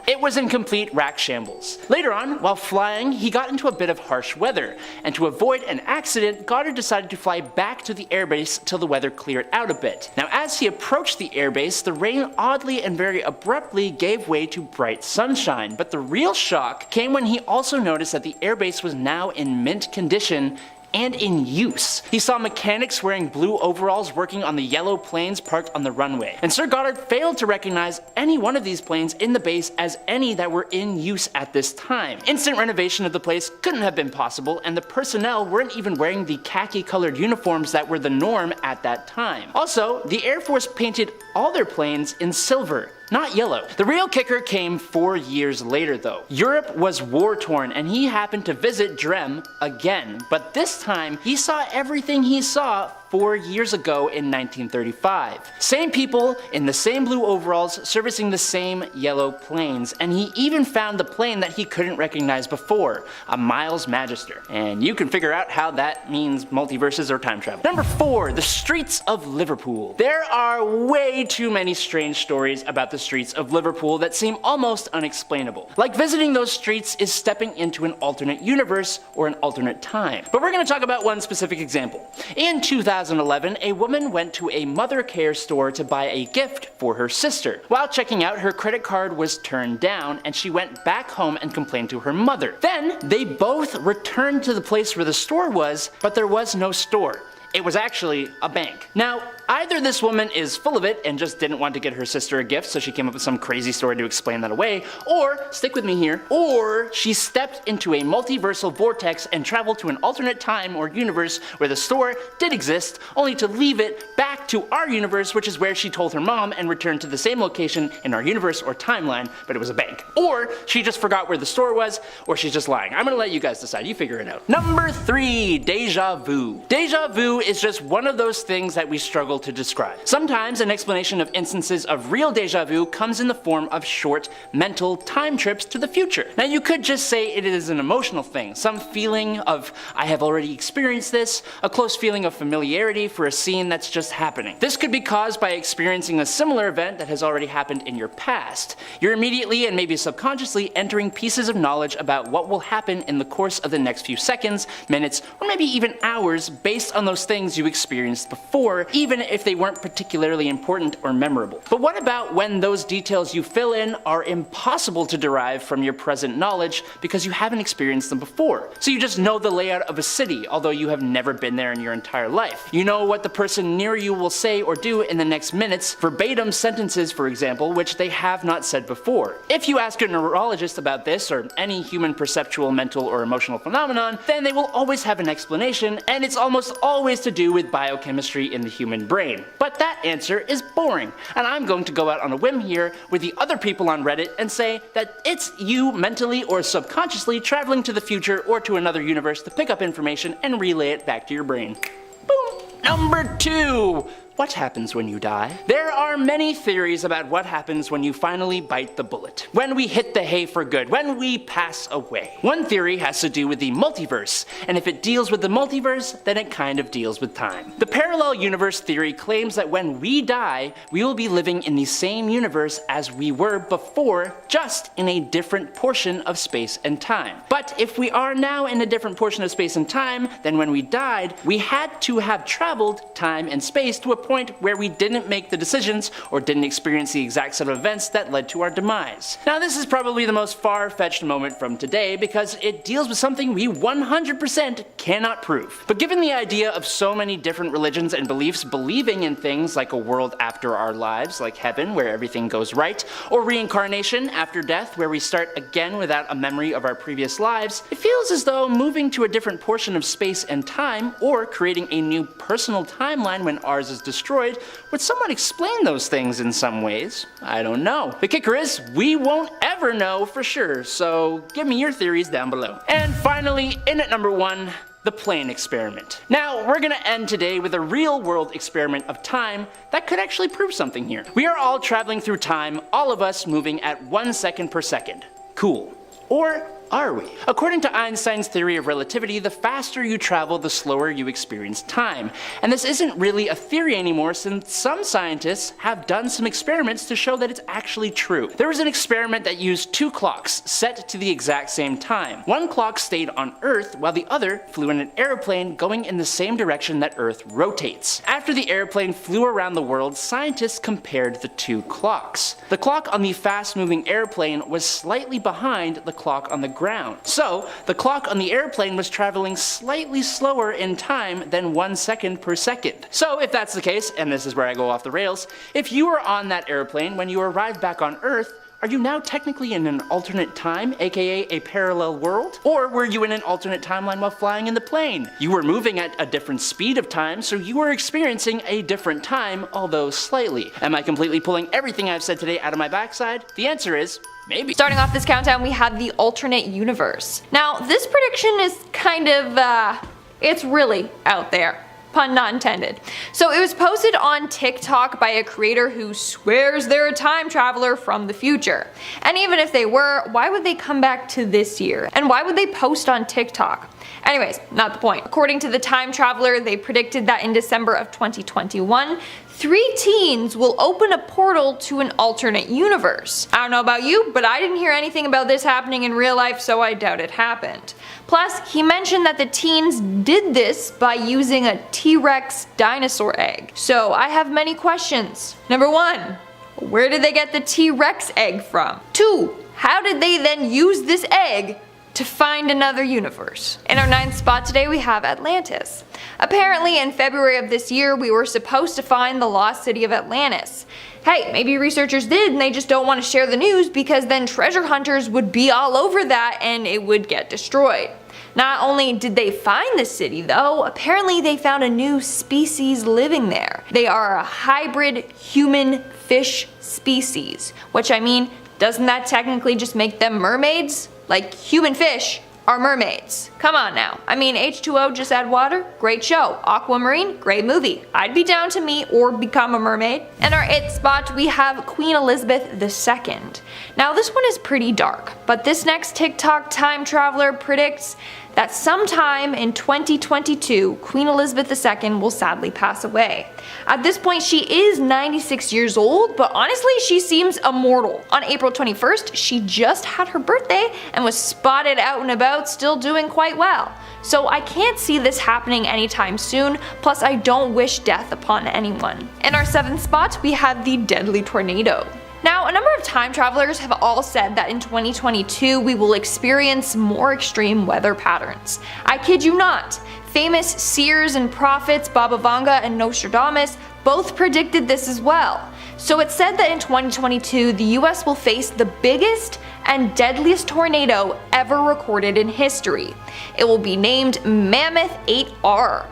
It was in complete rack shambles. Later on, while flying, he got into a bit of harsh weather, and to avoid an accident, Goddard decided to fly back to the airbase till the weather cleared out a bit. Now, as he approached the airbase, the rain oddly and very abruptly gave way to bright sunshine, but the real shock came when he also noticed that the airbase was now in mint condition and in use. He saw mechanics wearing blue overalls working on the yellow planes parked on the runway, and Sir Goddard failed to recognize any one of these planes in the base as any that were in use at this time. Instant renovation of the place couldn't have been possible, and the personnel weren't even wearing the khaki-colored uniforms that were the norm at that time. Also, the Air Force painted all their planes in silver, not yellow. The real kicker came 4 years later though. Europe was war-torn and he happened to visit Drem again, but this time he saw everything he saw 4 years ago in 1935. Same people in the same blue overalls servicing the same yellow planes, and he even found the plane that he couldn't recognize before, a Miles Magister. And you can figure out how that means multiverses or time travel. Number 4, the streets of Liverpool. There are way too many strange stories about the streets of Liverpool that seem almost unexplainable. Like visiting those streets is stepping into an alternate universe or an alternate time. But we're going to talk about one specific example. In 2011, a woman went to a mother care store to buy a gift for her sister. While checking out, her credit card was turned down and she went back home and complained to her mother. Then they both returned to the place where the store was, but there was no store. It was actually a bank. Now, either this woman is full of it and just didn't want to get her sister a gift, so she came up with some crazy story to explain that away, or, stick with me here, or she stepped into a multiversal vortex and traveled to an alternate time or universe where the store did exist, only to leave it back to our universe, which is where she told her mom and returned to the same location in our universe or timeline, but it was a bank. Or she just forgot where the store was, or she's just lying. I'm gonna let you guys decide, you figure it out. Number 3, deja vu. Deja vu is just one of those things that we struggle to describe. Sometimes an explanation of instances of real deja vu comes in the form of short mental time trips to the future. Now you could just say it is an emotional thing, some feeling of I have already experienced this, a close feeling of familiarity for a scene that's just happening. This could be caused by experiencing a similar event that has already happened in your past. You're immediately and maybe subconsciously entering pieces of knowledge about what will happen in the course of the next few seconds, minutes, or maybe even hours based on those things you experienced before, even if they weren't particularly important or memorable. But what about when those details you fill in are impossible to derive from your present knowledge because you haven't experienced them before? So you just know the layout of a city, although you have never been there in your entire life. You know what the person near you will say or do in the next minutes, verbatim sentences for example, which they have not said before. If you ask a neurologist about this, or any human perceptual, mental, or emotional phenomenon, then they will always have an explanation, and it's almost always to do with biochemistry in the human brain. But that answer is boring, and I'm going to go out on a whim here with the other people on Reddit and say that it's you mentally or subconsciously traveling to the future or to another universe to pick up information and relay it back to your brain. Boom! Number 2. What happens when you die? There are many theories about what happens when you finally bite the bullet, when we hit the hay for good, when we pass away. One theory has to do with the multiverse, and if it deals with the multiverse, then it kind of deals with time. The parallel universe theory claims that when we die, we will be living in the same universe as we were before, just in a different portion of space and time. But if we are now in a different portion of space and time than when we died, we had to have traveled time and space to a point where we didn't make the decisions or didn't experience the exact set of events that led to our demise. Now this is probably the most far-fetched moment from today because it deals with something we 100% cannot prove. But given the idea of so many different religions and beliefs believing in things like a world after our lives, like heaven where everything goes right, or reincarnation after death where we start again without a memory of our previous lives, it feels as though moving to a different portion of space and time, or creating a new personal timeline when ours is destroyed, would somewhat explain those things in some ways. I don't know. The kicker is, we won't ever know for sure, so give me your theories down below. And finally, in at number 1, the plane experiment. Now, we're gonna end today with a real-world experiment of time that could actually prove something here. We are all traveling through time, all of us moving at 1 second per second. Cool. Or are we? According to Einstein's theory of relativity, the faster you travel, the slower you experience time. And this isn't really a theory anymore since some scientists have done some experiments to show that it's actually true. There was an experiment that used 2 clocks set to the exact same time. One clock stayed on Earth while the other flew in an airplane going in the same direction that Earth rotates. After the airplane flew around the world, scientists compared the 2 clocks. The clock on the fast-moving airplane was slightly behind the clock on the ground. So, the clock on the airplane was traveling slightly slower in time than 1 second per second. So, if that's the case, and this is where I go off the rails, if you were on that airplane when you arrived back on Earth, are you now technically in an alternate time, aka a parallel world? Or were you in an alternate timeline while flying in the plane? You were moving at a different speed of time, so you were experiencing a different time, although slightly. Am I completely pulling everything I've said today out of my backside? The answer is maybe. Starting off this countdown, we have the alternate universe. Now, this prediction is kind of, it's really out there. Pun not intended. So it was posted on TikTok by a creator who swears they're a time traveler from the future. And even if they were, why would they come back to this year? And why would they post on TikTok? Anyways, not the point. According to the time traveler, they predicted that in December of 2021, 3 teens will open a portal to an alternate universe. I don't know about you, but I didn't hear anything about this happening in real life, so I doubt it happened. Plus, he mentioned that the teens did this by using a T-Rex dinosaur egg. So I have many questions. Number 1, where did they get the T-Rex egg from? 2, how did they then use this egg to find another universe? In our 9th spot today, we have Atlantis. Apparently, in February of this year, we were supposed to find the lost city of Atlantis. Hey, maybe researchers did and they just don't want to share the news because then treasure hunters would be all over that and it would get destroyed. Not only did they find the city though, apparently they found a new species living there. They are a hybrid human-fish species, which I mean, doesn't that technically just make them mermaids? Like, human fish are mermaids. Come on now. I mean, H2O, just add water, great show. Aquamarine, great movie. I'd be down to meet or become a mermaid. In our 8th spot, we have Queen Elizabeth II. Now this one is pretty dark, but this next TikTok time traveler predicts that sometime in 2022, Queen Elizabeth II will sadly pass away. At this point, she is 96 years old, but honestly, she seems immortal. On April 21st, she just had her birthday and was spotted out and about, still doing quite well. So I can't see this happening anytime soon, plus I don't wish death upon anyone. In our 7th spot, we have the deadly tornado. Now, a number of time travelers have all said that in 2022 we will experience more extreme weather patterns. I kid you not. Famous seers and prophets Baba Vanga and Nostradamus both predicted this as well. So it's said that in 2022 the US will face the biggest and deadliest tornado ever recorded in history. It will be named Mammoth 8R.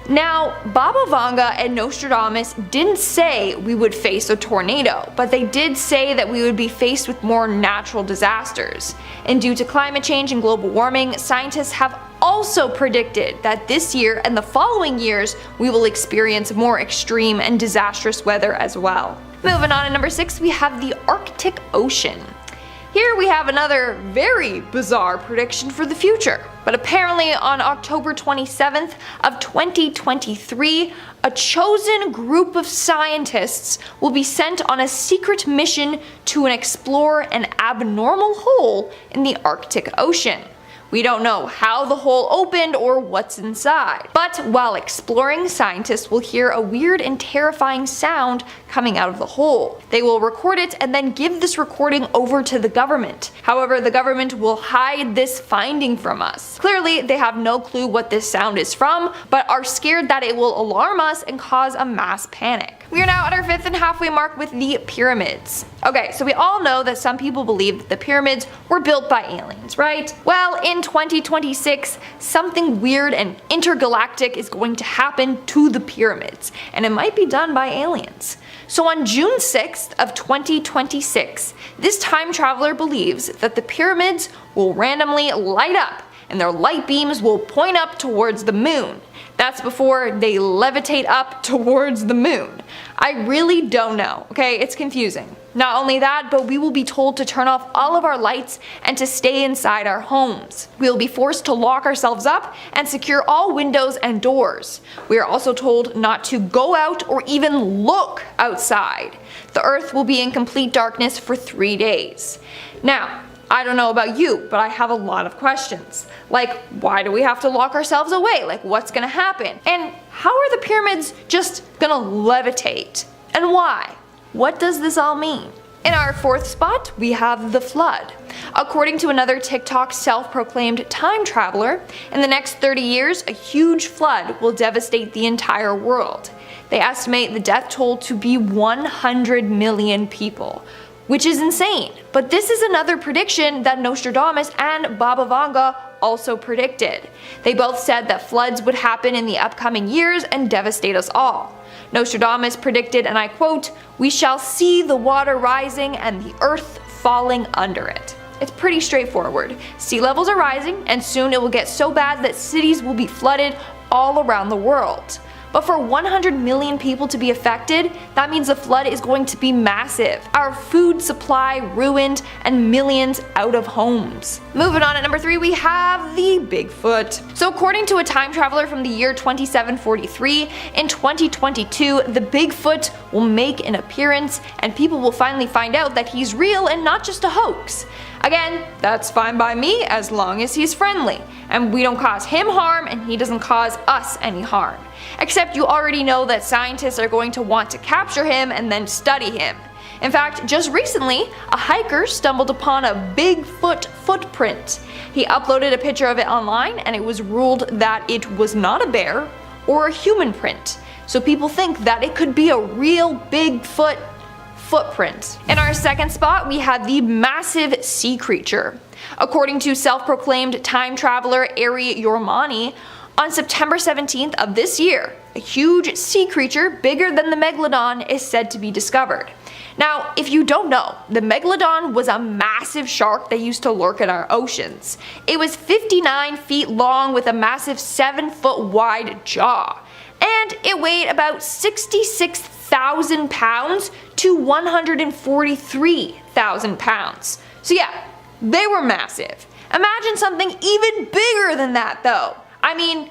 Now, Baba Vanga and Nostradamus didn't say we would face a tornado, but they did say that we would be faced with more natural disasters. And due to climate change and global warming, scientists have also predicted that this year and the following years we will experience more extreme and disastrous weather as well. Moving on to number 6, we have the Arctic Ocean. Here we have another very bizarre prediction for the future. But apparently on October 27th of 2023, a chosen group of scientists will be sent on a secret mission to explore an abnormal hole in the Arctic Ocean. We don't know how the hole opened or what's inside. But while exploring, scientists will hear a weird and terrifying sound coming out of the hole. They will record it and then give this recording over to the government. However, the government will hide this finding from us. Clearly, they have no clue what this sound is from, but are scared that it will alarm us and cause a mass panic. We are now at our 5th and halfway mark with the pyramids. Okay, so we all know that some people believe that the pyramids were built by aliens, right? Well, in 2026, something weird and intergalactic is going to happen to the pyramids, and it might be done by aliens. So on June 6th of 2026, this time traveler believes that the pyramids will randomly light up and their light beams will point up towards the moon. That's before they levitate up towards the moon. I really don't know, okay? It's confusing. Not only that, but we will be told to turn off all of our lights and to stay inside our homes. We will be forced to lock ourselves up and secure all windows and doors. We are also told not to go out or even look outside. The earth will be in complete darkness for 3 days. Now, I don't know about you, but I have a lot of questions. Like, why do we have to lock ourselves away? Like, what's gonna happen? And how are the pyramids just gonna levitate? And why? What does this all mean? In our 4th spot, we have the flood. According to another TikTok self-proclaimed time traveler, in the next 30 years, a huge flood will devastate the entire world. They estimate the death toll to be 100 million people, which is insane. But this is another prediction that Nostradamus and Baba Vanga also predicted. They both said that floods would happen in the upcoming years and devastate us all. Nostradamus predicted, and I quote, "We shall see the water rising and the earth falling under it." It's pretty straightforward. Sea levels are rising, and soon it will get so bad that cities will be flooded all around the world. But for 100 million people to be affected, that means the flood is going to be massive. Our food supply ruined and millions out of homes. Moving on, at number 3, we have the Bigfoot. So according to a time traveler from the year 2743, in 2022, the Bigfoot will make an appearance and people will finally find out that he's real and not just a hoax. Again, that's fine by me as long as he's friendly, and we don't cause him harm and he doesn't cause us any harm. Except you already know that scientists are going to want to capture him and then study him. In fact, just recently, a hiker stumbled upon a Bigfoot footprint. He uploaded a picture of it online and it was ruled that it was not a bear or a human print. So people think that it could be a real Bigfoot footprint. In our 2nd spot, we have the massive sea creature. According to self-proclaimed time traveler Ari Yormani, on September 17th of this year, a huge sea creature bigger than the megalodon is said to be discovered. Now, if you don't know, the megalodon was a massive shark that used to lurk in our oceans. It was 59 feet long with a massive 7-foot wide jaw, and it weighed about 66,000 pounds to 143,000 pounds. So yeah, they were massive. Imagine something even bigger than that though. I mean,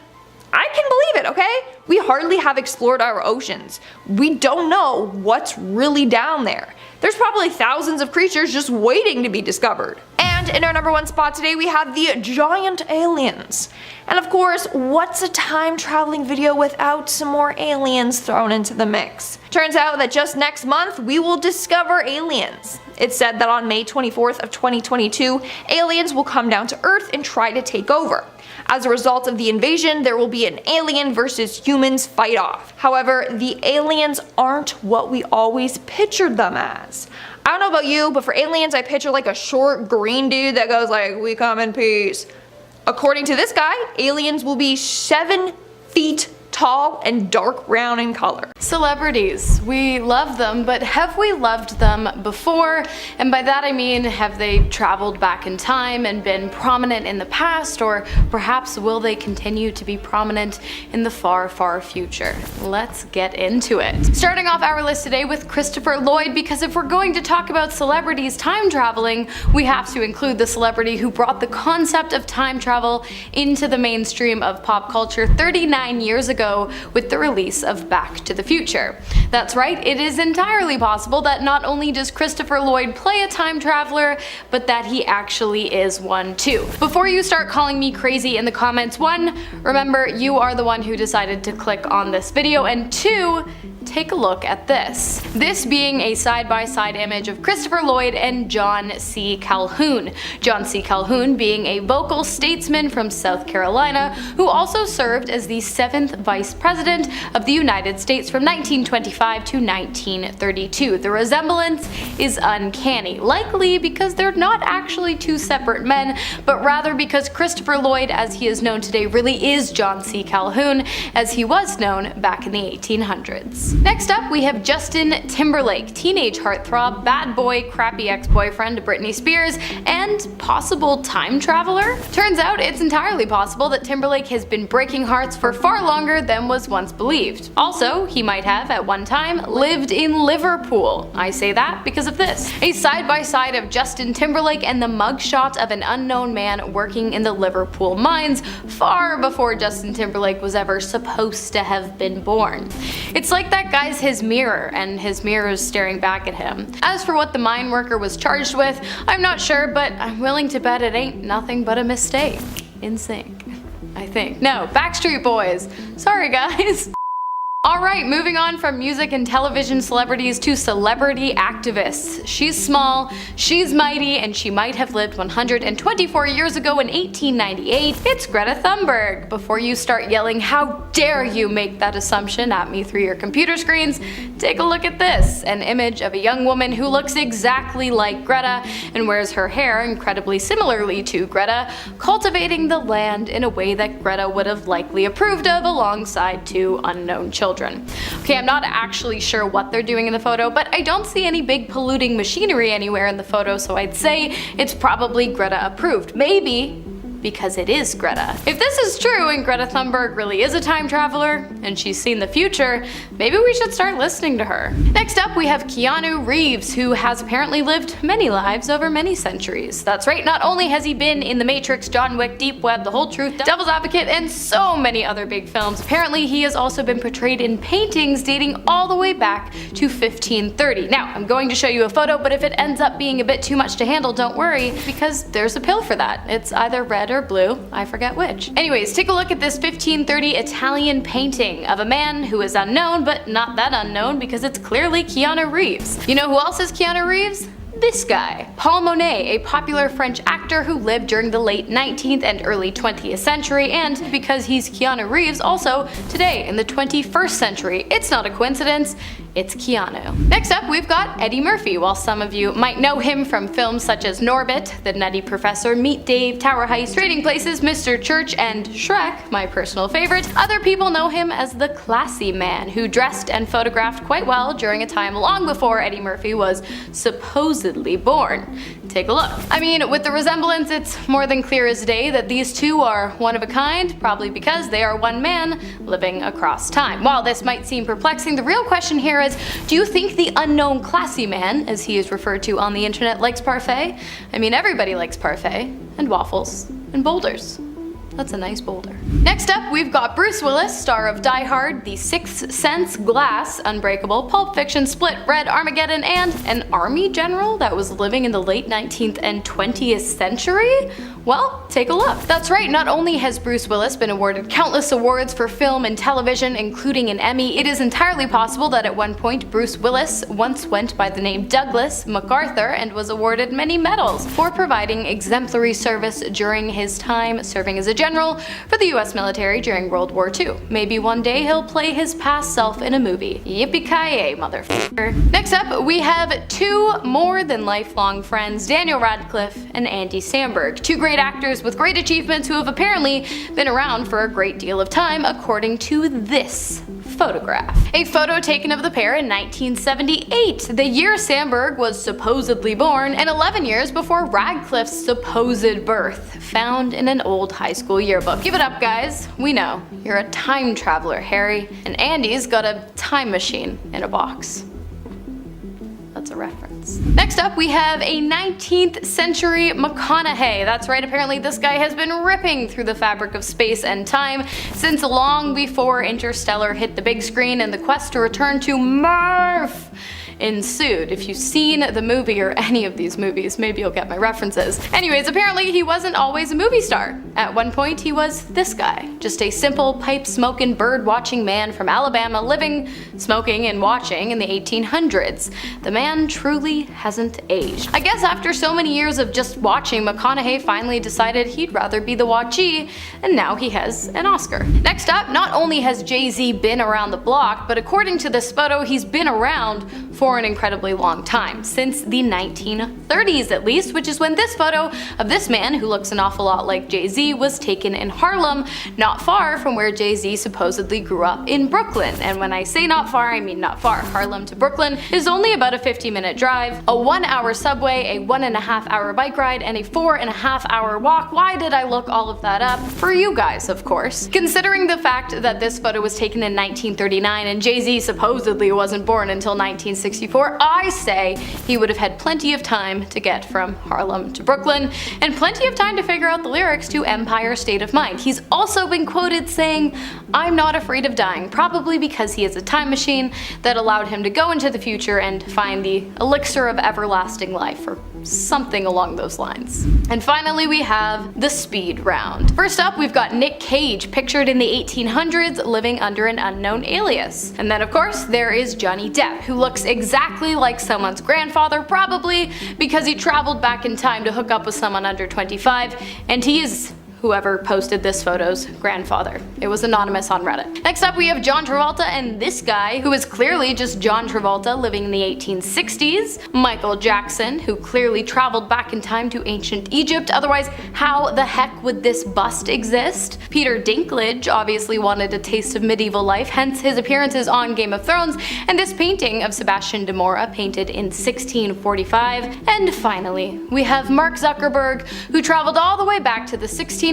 I can believe it, okay? We hardly have explored our oceans. We don't know what's really down there. There's probably thousands of creatures just waiting to be discovered. And in our number 1 spot today, we have the giant aliens. And of course, what's a time traveling video without some more aliens thrown into the mix? Turns out that just next month, we will discover aliens. It's said that on May 24th of 2022, aliens will come down to Earth and try to take over. As a result of the invasion, there will be an alien versus humans fight off. However, the aliens aren't what we always pictured them as. I don't know about you, but for aliens I picture like a short green dude that goes like, "We come in peace." According to this guy, aliens will be 7 feet tall and dark brown in color. Celebrities. We love them, but have we loved them before? And by that I mean, have they traveled back in time and been prominent in the past, or perhaps will they continue to be prominent in the far, far future? Let's get into it. Starting off our list today with Christopher Lloyd, because if we're going to talk about celebrities time traveling, we have to include the celebrity who brought the concept of time travel into the mainstream of pop culture 39 years ago ago with the release of Back to the Future. That's right, it is entirely possible that not only does Christopher Lloyd play a time traveler, but that he actually is one too. Before you start calling me crazy in the comments, 1, remember you are the one who decided to click on this video, and 2, take a look at this. This being a side-by-side image of Christopher Lloyd and John C. Calhoun. John C. Calhoun being a vocal statesman from South Carolina who also served as the 7th Vice President of the United States from 1925 to 1932. The resemblance is uncanny, likely because they're not actually two separate men, but rather because Christopher Lloyd, as he is known today, really is John C. Calhoun, as he was known back in the 1800s. Next up, we have Justin Timberlake, teenage heartthrob, bad boy, crappy ex-boyfriend to Britney Spears, and possible time traveler? Turns out it's entirely possible that Timberlake has been breaking hearts for far longer than was once believed. Also, he might have, at one time, lived in Liverpool. I say that because of this. A side-by-side of Justin Timberlake and the mugshot of an unknown man working in the Liverpool mines far before Justin Timberlake was ever supposed to have been born. It's like that guy's his mirror, and his mirror is staring back at him. As for what the mine worker was charged with, I'm not sure, but I'm willing to bet it ain't nothing but a mistake. In sync, I think. No, Backstreet Boys. Sorry guys. Alright, moving on from music and television celebrities to celebrity activists. She's small, she's mighty, and she might have lived 124 years ago in 1898. It's Greta Thunberg. Before you start yelling, "How dare you make that assumption" at me through your computer screens, take a look at this. An image of a young woman who looks exactly like Greta and wears her hair incredibly similarly to Greta, cultivating the land in a way that Greta would have likely approved of alongside 2 unknown children. Okay, I'm not actually sure what they're doing in the photo, but I don't see any big polluting machinery anywhere in the photo, so I'd say it's probably Greta approved. Maybe because it is Greta. If this is true and Greta Thunberg really is a time traveler and she's seen the future, maybe we should start listening to her. Next up, we have Keanu Reeves, who has apparently lived many lives over many centuries. That's right, not only has he been in The Matrix, John Wick, Deep Web, The Whole Truth, Devil's Advocate, and so many other big films, apparently he has also been portrayed in paintings dating all the way back to 1530. Now, I'm going to show you a photo, but if it ends up being a bit too much to handle, don't worry, because there's a pill for that. It's either red or blue, I forget which. Anyways, take a look at this 1530 Italian painting of a man who is unknown, but not that unknown because it's clearly Keanu Reeves. You know who else is Keanu Reeves? This guy, Paul Monet, a popular French actor who lived during the late 19th and early 20th century, and because he's Keanu Reeves, also today in the 21st century. It's not a coincidence, it's Keanu. Next up, we've got Eddie Murphy. While some of you might know him from films such as Norbit, The Nutty Professor, Meet Dave, Tower Heist, Trading Places, Mr. Church, and Shrek, my personal favorite, other people know him as the classy man who dressed and photographed quite well during a time long before Eddie Murphy was supposedly born. Take a look. I mean, with the resemblance, it's more than clear as day that these two are one of a kind, probably because they are one man living across time. While this might seem perplexing, the real question here is, do you think the unknown classy man, as he is referred to on the internet, likes parfait? I mean, everybody likes parfait, and waffles, and boulders. That's a nice boulder. Next up, we've got Bruce Willis, star of Die Hard, The Sixth Sense, Glass, Unbreakable, Pulp Fiction, Split, Red, Armageddon, and an army general that was living in the late 19th and 20th century? Well, take a look. That's right, not only has Bruce Willis been awarded countless awards for film and television, including an Emmy, it is entirely possible that at one point Bruce Willis once went by the name Douglas MacArthur and was awarded many medals for providing exemplary service during his time serving as a general for the US military during World War II. Maybe one day he'll play his past self in a movie. Yippee-ki-yay, motherfucker. Next up, we have 2 more than lifelong friends, Daniel Radcliffe and Andy Samberg, 2 great actors with great achievements who have apparently been around for a great deal of time, according to this photograph. A photo taken of the pair in 1978, the year Samberg was supposedly born, and 11 years before Radcliffe's supposed birth, found in an old high school yearbook. Give it up, guys. We know. You're a time traveler, Harry. And Andy's got a time machine in a box. That's That's a reference. Next up, we have a 19th century McConaughey. That's right, apparently this guy has been ripping through the fabric of space and time since long before Interstellar hit the big screen and the quest to return to Murph ensued. If you've seen the movie or any of these movies, maybe you'll get my references. Anyways, apparently he wasn't always a movie star. At one point he was this guy, just a simple pipe-smoking, bird-watching man from Alabama living, smoking, and watching in the 1800s. The man truly hasn't aged. I guess after so many years of just watching, McConaughey finally decided he'd rather be the watchee, and now he has an Oscar. Next up, not only has Jay-Z been around the block, but according to this photo, he's been around for an incredibly long time, since the 1930s at least, which is when this photo of this man, who looks an awful lot like Jay-Z, was taken in Harlem, not far from where Jay-Z supposedly grew up in Brooklyn. And when I say not far, I mean not far. Harlem to Brooklyn is only about a 50-minute drive, a 1-hour subway, a 1.5-hour bike ride, and a 4.5-hour walk. Why did I look all of that up? For you guys, of course. Considering the fact that this photo was taken in 1939 and Jay-Z supposedly wasn't born until 1964, I say he would have had plenty of time to get from Harlem to Brooklyn, and plenty of time to figure out the lyrics to Empire State of Mind. He's also been quoted saying, "I'm not afraid of dying," probably because he has a time machine that allowed him to go into the future and find the elixir of everlasting life, or something along those lines. And finally, we have the speed round. First up, we've got Nick Cage, pictured in the 1800s, living under an unknown alias. And then of course, there is Johnny Depp, who looks exactly like someone's grandfather, probably because he traveled back in time to hook up with someone under 25, and he is whoever posted this photo's grandfather. It was anonymous on Reddit. Next up, we have John Travolta and this guy, who is clearly just John Travolta living in the 1860s. Michael Jackson, who clearly traveled back in time to ancient Egypt, otherwise how the heck would this bust exist? Peter Dinklage obviously wanted a taste of medieval life, hence his appearances on Game of Thrones, and this painting of Sebastian de Mora painted in 1645. And finally, we have Mark Zuckerberg, who traveled all the way back to the 1600s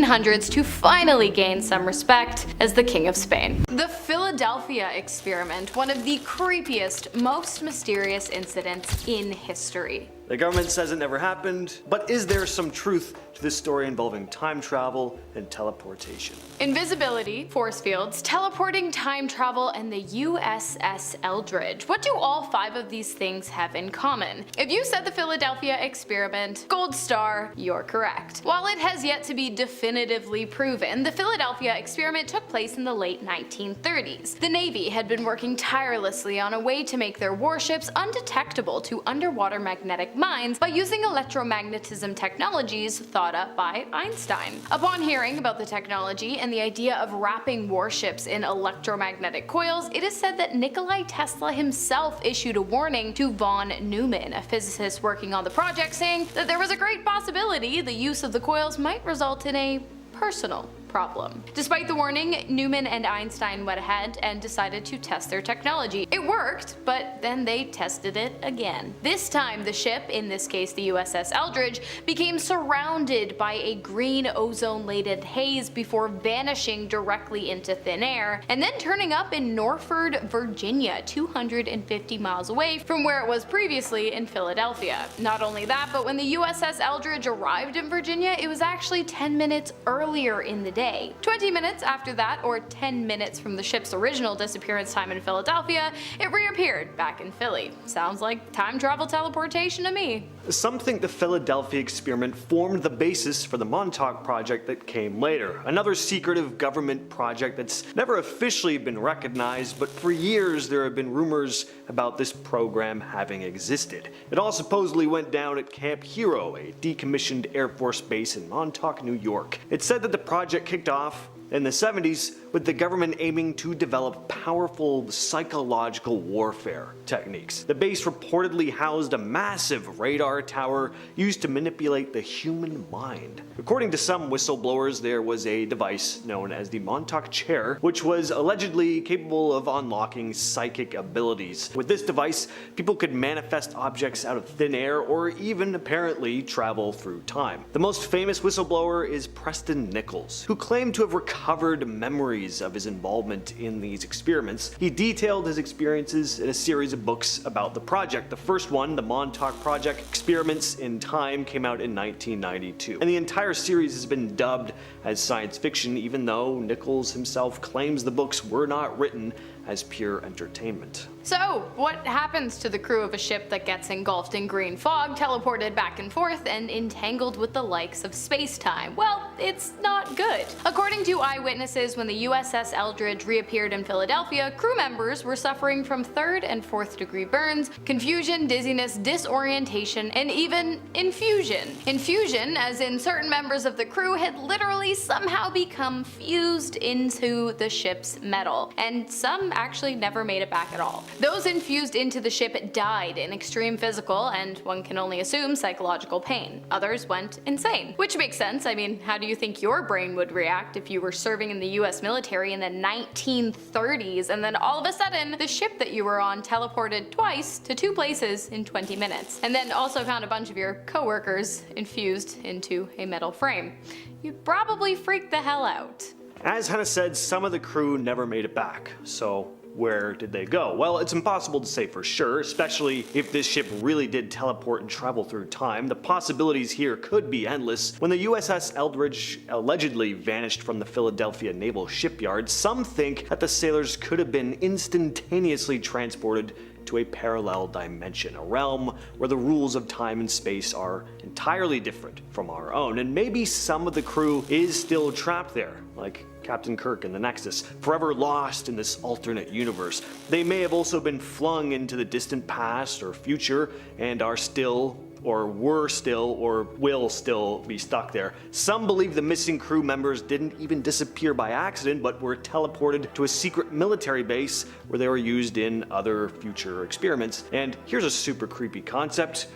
to finally gain some respect as the King of Spain. The Philadelphia experiment, one of the creepiest, most mysterious incidents in history. The government says it never happened, but is there some truth to this story involving time travel and teleportation? Invisibility, force fields, teleporting, time travel, and the USS Eldridge. What do all 5 of these things have in common? If you said the Philadelphia experiment, gold star, you're correct. While it has yet to be definitively proven, the Philadelphia experiment took place in the late 1930s. The Navy had been working tirelessly on a way to make their warships undetectable to underwater magnetic minds by using electromagnetism technologies thought up by Einstein. Upon hearing about the technology and the idea of wrapping warships in electromagnetic coils, it is said that Nikola Tesla himself issued a warning to von Neumann, a physicist working on the project, saying that there was a great possibility the use of the coils might result in a personal problem. Despite the warning, Neumann and Einstein went ahead and decided to test their technology. It worked, but then they tested it again. This time, the ship, in this case the USS Eldridge, became surrounded by a green ozone-laden haze before vanishing directly into thin air, and then turning up in Norfolk, Virginia, 250 miles away from where it was previously in Philadelphia. Not only that, but when the USS Eldridge arrived in Virginia, it was actually 10 minutes earlier in the day. 20 minutes after that, or 10 minutes from the ship's original disappearance time in Philadelphia, it reappeared back in Philly. Sounds like time travel teleportation to me. Some think the Philadelphia experiment formed the basis for the Montauk Project that came later, another secretive government project that's never officially been recognized, but for years there have been rumors about this program having existed. It all supposedly went down at Camp Hero, a decommissioned Air Force base in Montauk, New York. It's said that the project kicked off in the 70s with the government aiming to develop powerful psychological warfare techniques. The base reportedly housed a massive radar tower used to manipulate the human mind. According to some whistleblowers, there was a device known as the Montauk Chair, which was allegedly capable of unlocking psychic abilities. With this device, people could manifest objects out of thin air or even apparently travel through time. The most famous whistleblower is Preston Nichols, who claimed to have recovered recovered memories of his involvement in these experiments. He detailed his experiences in a series of books about the project. The first one, the Montauk Project Experiments in Time, came out in 1992. And the entire series has been dubbed as science fiction, even though Nichols himself claims the books were not written as pure entertainment. So, what happens to the crew of a ship that gets engulfed in green fog, teleported back and forth, and entangled with the likes of space-time? Well, it's not good. According to eyewitnesses, when the USS Eldridge reappeared in Philadelphia, crew members were suffering from 3rd and 4th degree burns, confusion, dizziness, disorientation, and even infusion. Infusion, as in certain members of the crew had literally somehow become fused into the ship's metal, and some actually never made it back at all. Those infused into the ship died in extreme physical, and one can only assume psychological pain. Others went insane. Which makes sense. I mean, how do you think your brain would react if you were serving in the US military in the 1930s and then all of a sudden the ship that you were on teleported twice to 2 places in 20 minutes, and then also found a bunch of your coworkers infused into a metal frame? You'd probably freak the hell out. As Hannah said, some of the crew never made it back, so where did they go? Well, it's impossible to say for sure, especially if this ship really did teleport and travel through time. The possibilities here could be endless. When the USS Eldridge allegedly vanished from the Philadelphia Naval Shipyard, some think that the sailors could have been instantaneously transported to a parallel dimension, a realm where the rules of time and space are entirely different from our own, and maybe some of the crew is still trapped there, like Captain Kirk in the Nexus, forever lost in this alternate universe. They may have also been flung into the distant past or future and are still, or were still, or will still be stuck there. Some believe the missing crew members didn't even disappear by accident, but were teleported to a secret military base where they were used in other future experiments. And here's a super creepy concept.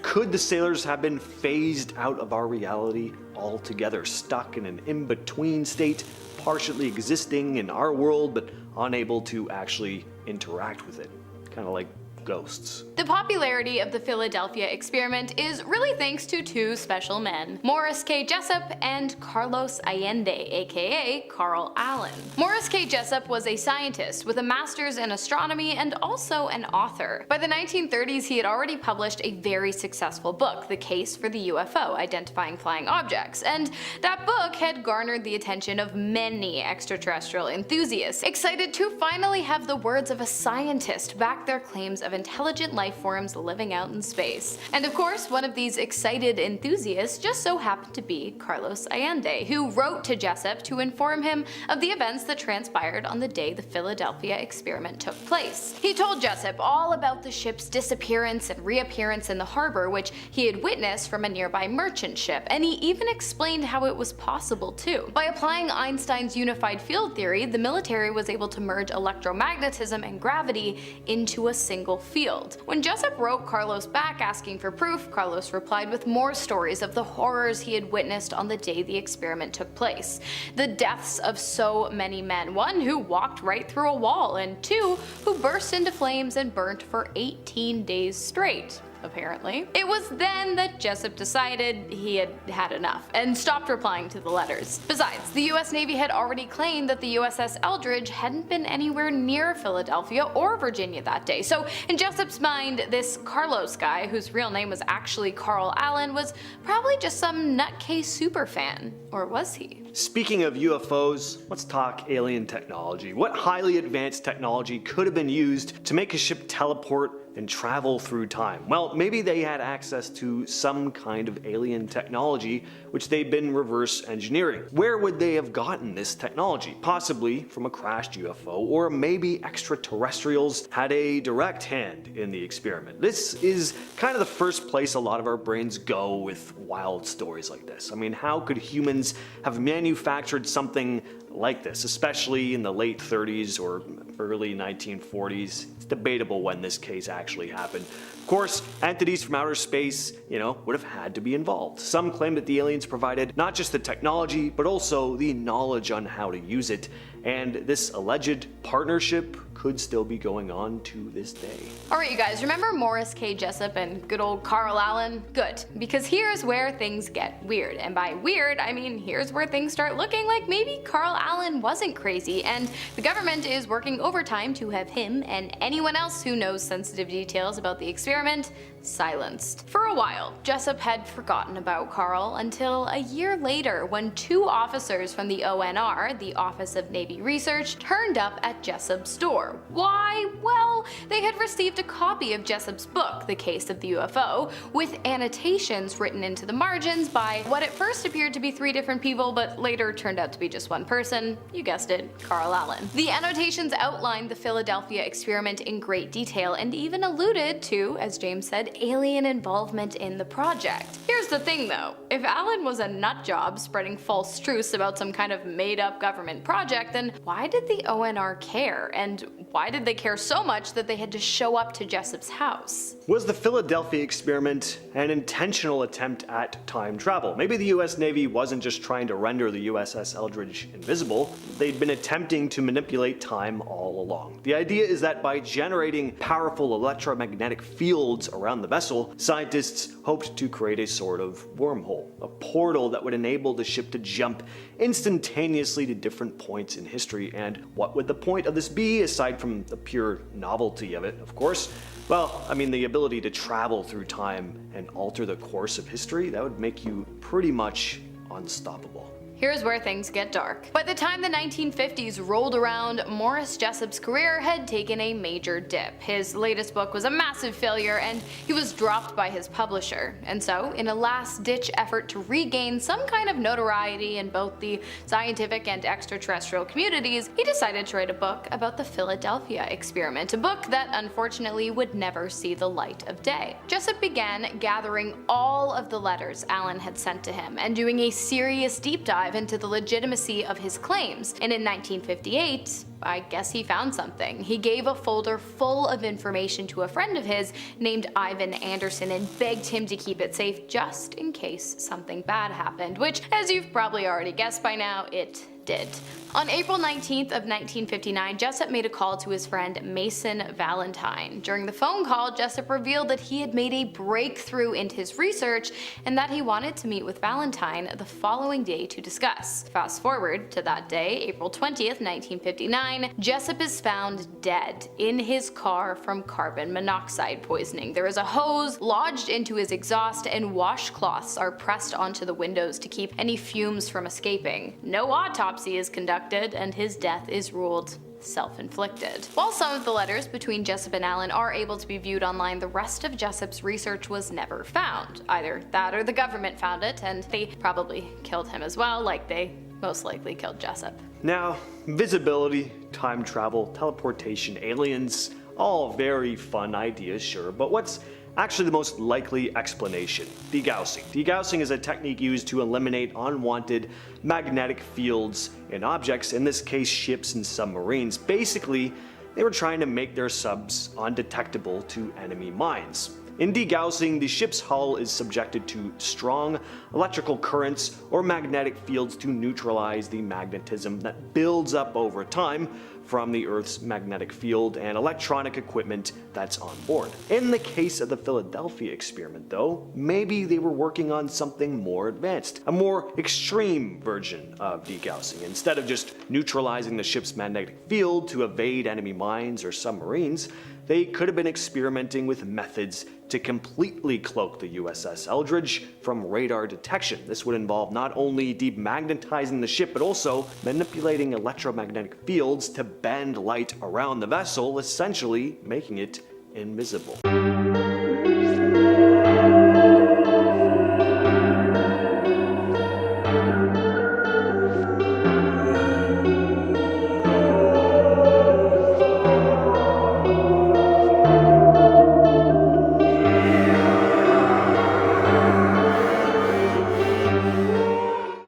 Could the sailors have been phased out of our reality altogether, stuck in an in-between state, partially existing in our world but unable to actually interact with it? Kind of like ghosts. The popularity of the Philadelphia experiment is really thanks to 2 special men, Morris K. Jessup and Carlos Allende, aka Carl Allen. Morris K. Jessup was a scientist with a master's in astronomy and also an author. By the 1930s, he had already published a very successful book, The Case for the UFO, Identifying Flying Objects, and that book had garnered the attention of many extraterrestrial enthusiasts, excited to finally have the words of a scientist back their claims of intelligent life forms living out in space. And of course, one of these excited enthusiasts just so happened to be Carlos Allende, who wrote to Jessup to inform him of the events that transpired on the day the Philadelphia experiment took place. He told Jessup all about the ship's disappearance and reappearance in the harbor, which he had witnessed from a nearby merchant ship, and he even explained how it was possible too. By applying Einstein's unified field theory, the military was able to merge electromagnetism and gravity into a single field. When Jessup wrote Carlos back asking for proof, Carlos replied with more stories of the horrors he had witnessed on the day the experiment took place. The deaths of so many men, 1 who walked right through a wall, and 2 who burst into flames and burnt for 18 days straight. Apparently. It was then that Jessup decided he had had enough and stopped replying to the letters. Besides, the US Navy had already claimed that the USS Eldridge hadn't been anywhere near Philadelphia or Virginia that day, so in Jessup's mind, this Carlos guy, whose real name was actually Carl Allen, was probably just some nutcase superfan. Or was he? Speaking of UFOs, let's talk alien technology. What highly advanced technology could have been used to make a ship teleport and travel through time? Well, maybe they had access to some kind of alien technology which they'd been reverse engineering. Where would they have gotten this technology? Possibly from a crashed UFO, or maybe extraterrestrials had a direct hand in the experiment. This is kind of the first place a lot of our brains go with wild stories like this. I mean, how could humans have manufactured something like this, especially in the late 30s or early 1940s? It's debatable when this case actually happened. Of course, entities from outer space, would have had to be involved. Some claim that the aliens provided not just the technology, but also the knowledge on how to use it, and this alleged partnership could still be going on to this day. Alright you guys, remember Morris K. Jessup and good old Carl Allen? Good, because here's where things get weird. And by weird, I mean here's where things start looking like maybe Carl Allen wasn't crazy, and the government is working overtime to have him and anyone else who knows sensitive details about the experiment silenced. For a while, Jessup had forgotten about Carl until a year later when 2 officers from the ONR, the Office of Navy Research, turned up at Jessup's door. Why? Well, they had received a copy of Jessup's book, The Case of the UFO, with annotations written into the margins by what at first appeared to be 3 different people but later turned out to be just one person. You guessed it, Carl Allen. The annotations outlined the Philadelphia experiment in great detail and even alluded to, as James said, alien involvement in the project. Here's the thing though, if Allen was a nutjob spreading false truths about some kind of made-up government project, then why did the ONR care? And why did they care so much that they had to show up to Jessup's house? Was the Philadelphia experiment an intentional attempt at time travel? Maybe the US Navy wasn't just trying to render the USS Eldridge invisible, they'd been attempting to manipulate time all along. The idea is that by generating powerful electromagnetic fields around the vessel, scientists hoped to create a sort of wormhole, a portal that would enable the ship to jump instantaneously to different points in history. And what would the point of this be, aside from the pure novelty of it, of course? Well, I mean, the ability to travel through time and alter the course of history, that would make you pretty much unstoppable. Here's where things get dark. By the time the 1950s rolled around, Morris Jessup's career had taken a major dip. His latest book was a massive failure and he was dropped by his publisher. And so, in a last-ditch effort to regain some kind of notoriety in both the scientific and extraterrestrial communities, he decided to write a book about the Philadelphia experiment, a book that unfortunately would never see the light of day. Jessup began gathering all of the letters Allen had sent to him and doing a serious deep dive into the legitimacy of his claims, and in 1958, I guess he found something. He gave a folder full of information to a friend of his named Ivan Anderson and begged him to keep it safe just in case something bad happened, which, as you've probably already guessed by now, it did. On April 19th of 1959, Jessup made a call to his friend Mason Valentine. During the phone call, Jessup revealed that he had made a breakthrough in his research and that he wanted to meet with Valentine the following day to discuss. Fast forward to that day, April 20th, 1959, Jessup is found dead in his car from carbon monoxide poisoning. There is a hose lodged into his exhaust and washcloths are pressed onto the windows to keep any fumes from escaping. No autopsy is conducted and his death is ruled self-inflicted. While some of the letters between Jessup and Allen are able to be viewed online, the rest of Jessup's research was never found. Either that or the government found it, and they probably killed him as well, like they most likely killed Jessup. Now, visibility, time travel, teleportation, aliens, all very fun ideas, sure, but what's actually the most likely explanation? Degaussing. Degaussing is a technique used to eliminate unwanted magnetic fields in objects, in this case ships and submarines. Basically, they were trying to make their subs undetectable to enemy mines. In degaussing, the ship's hull is subjected to strong electrical currents or magnetic fields to neutralize the magnetism that builds up over time from the Earth's magnetic field and electronic equipment that's on board. In the case of the Philadelphia experiment though, maybe they were working on something more advanced, a more extreme version of degaussing. Instead of just neutralizing the ship's magnetic field to evade enemy mines or submarines, they could have been experimenting with methods to completely cloak the USS Eldridge from radar detection. This would involve not only demagnetizing the ship, but also manipulating electromagnetic fields to bend light around the vessel, essentially making it invisible.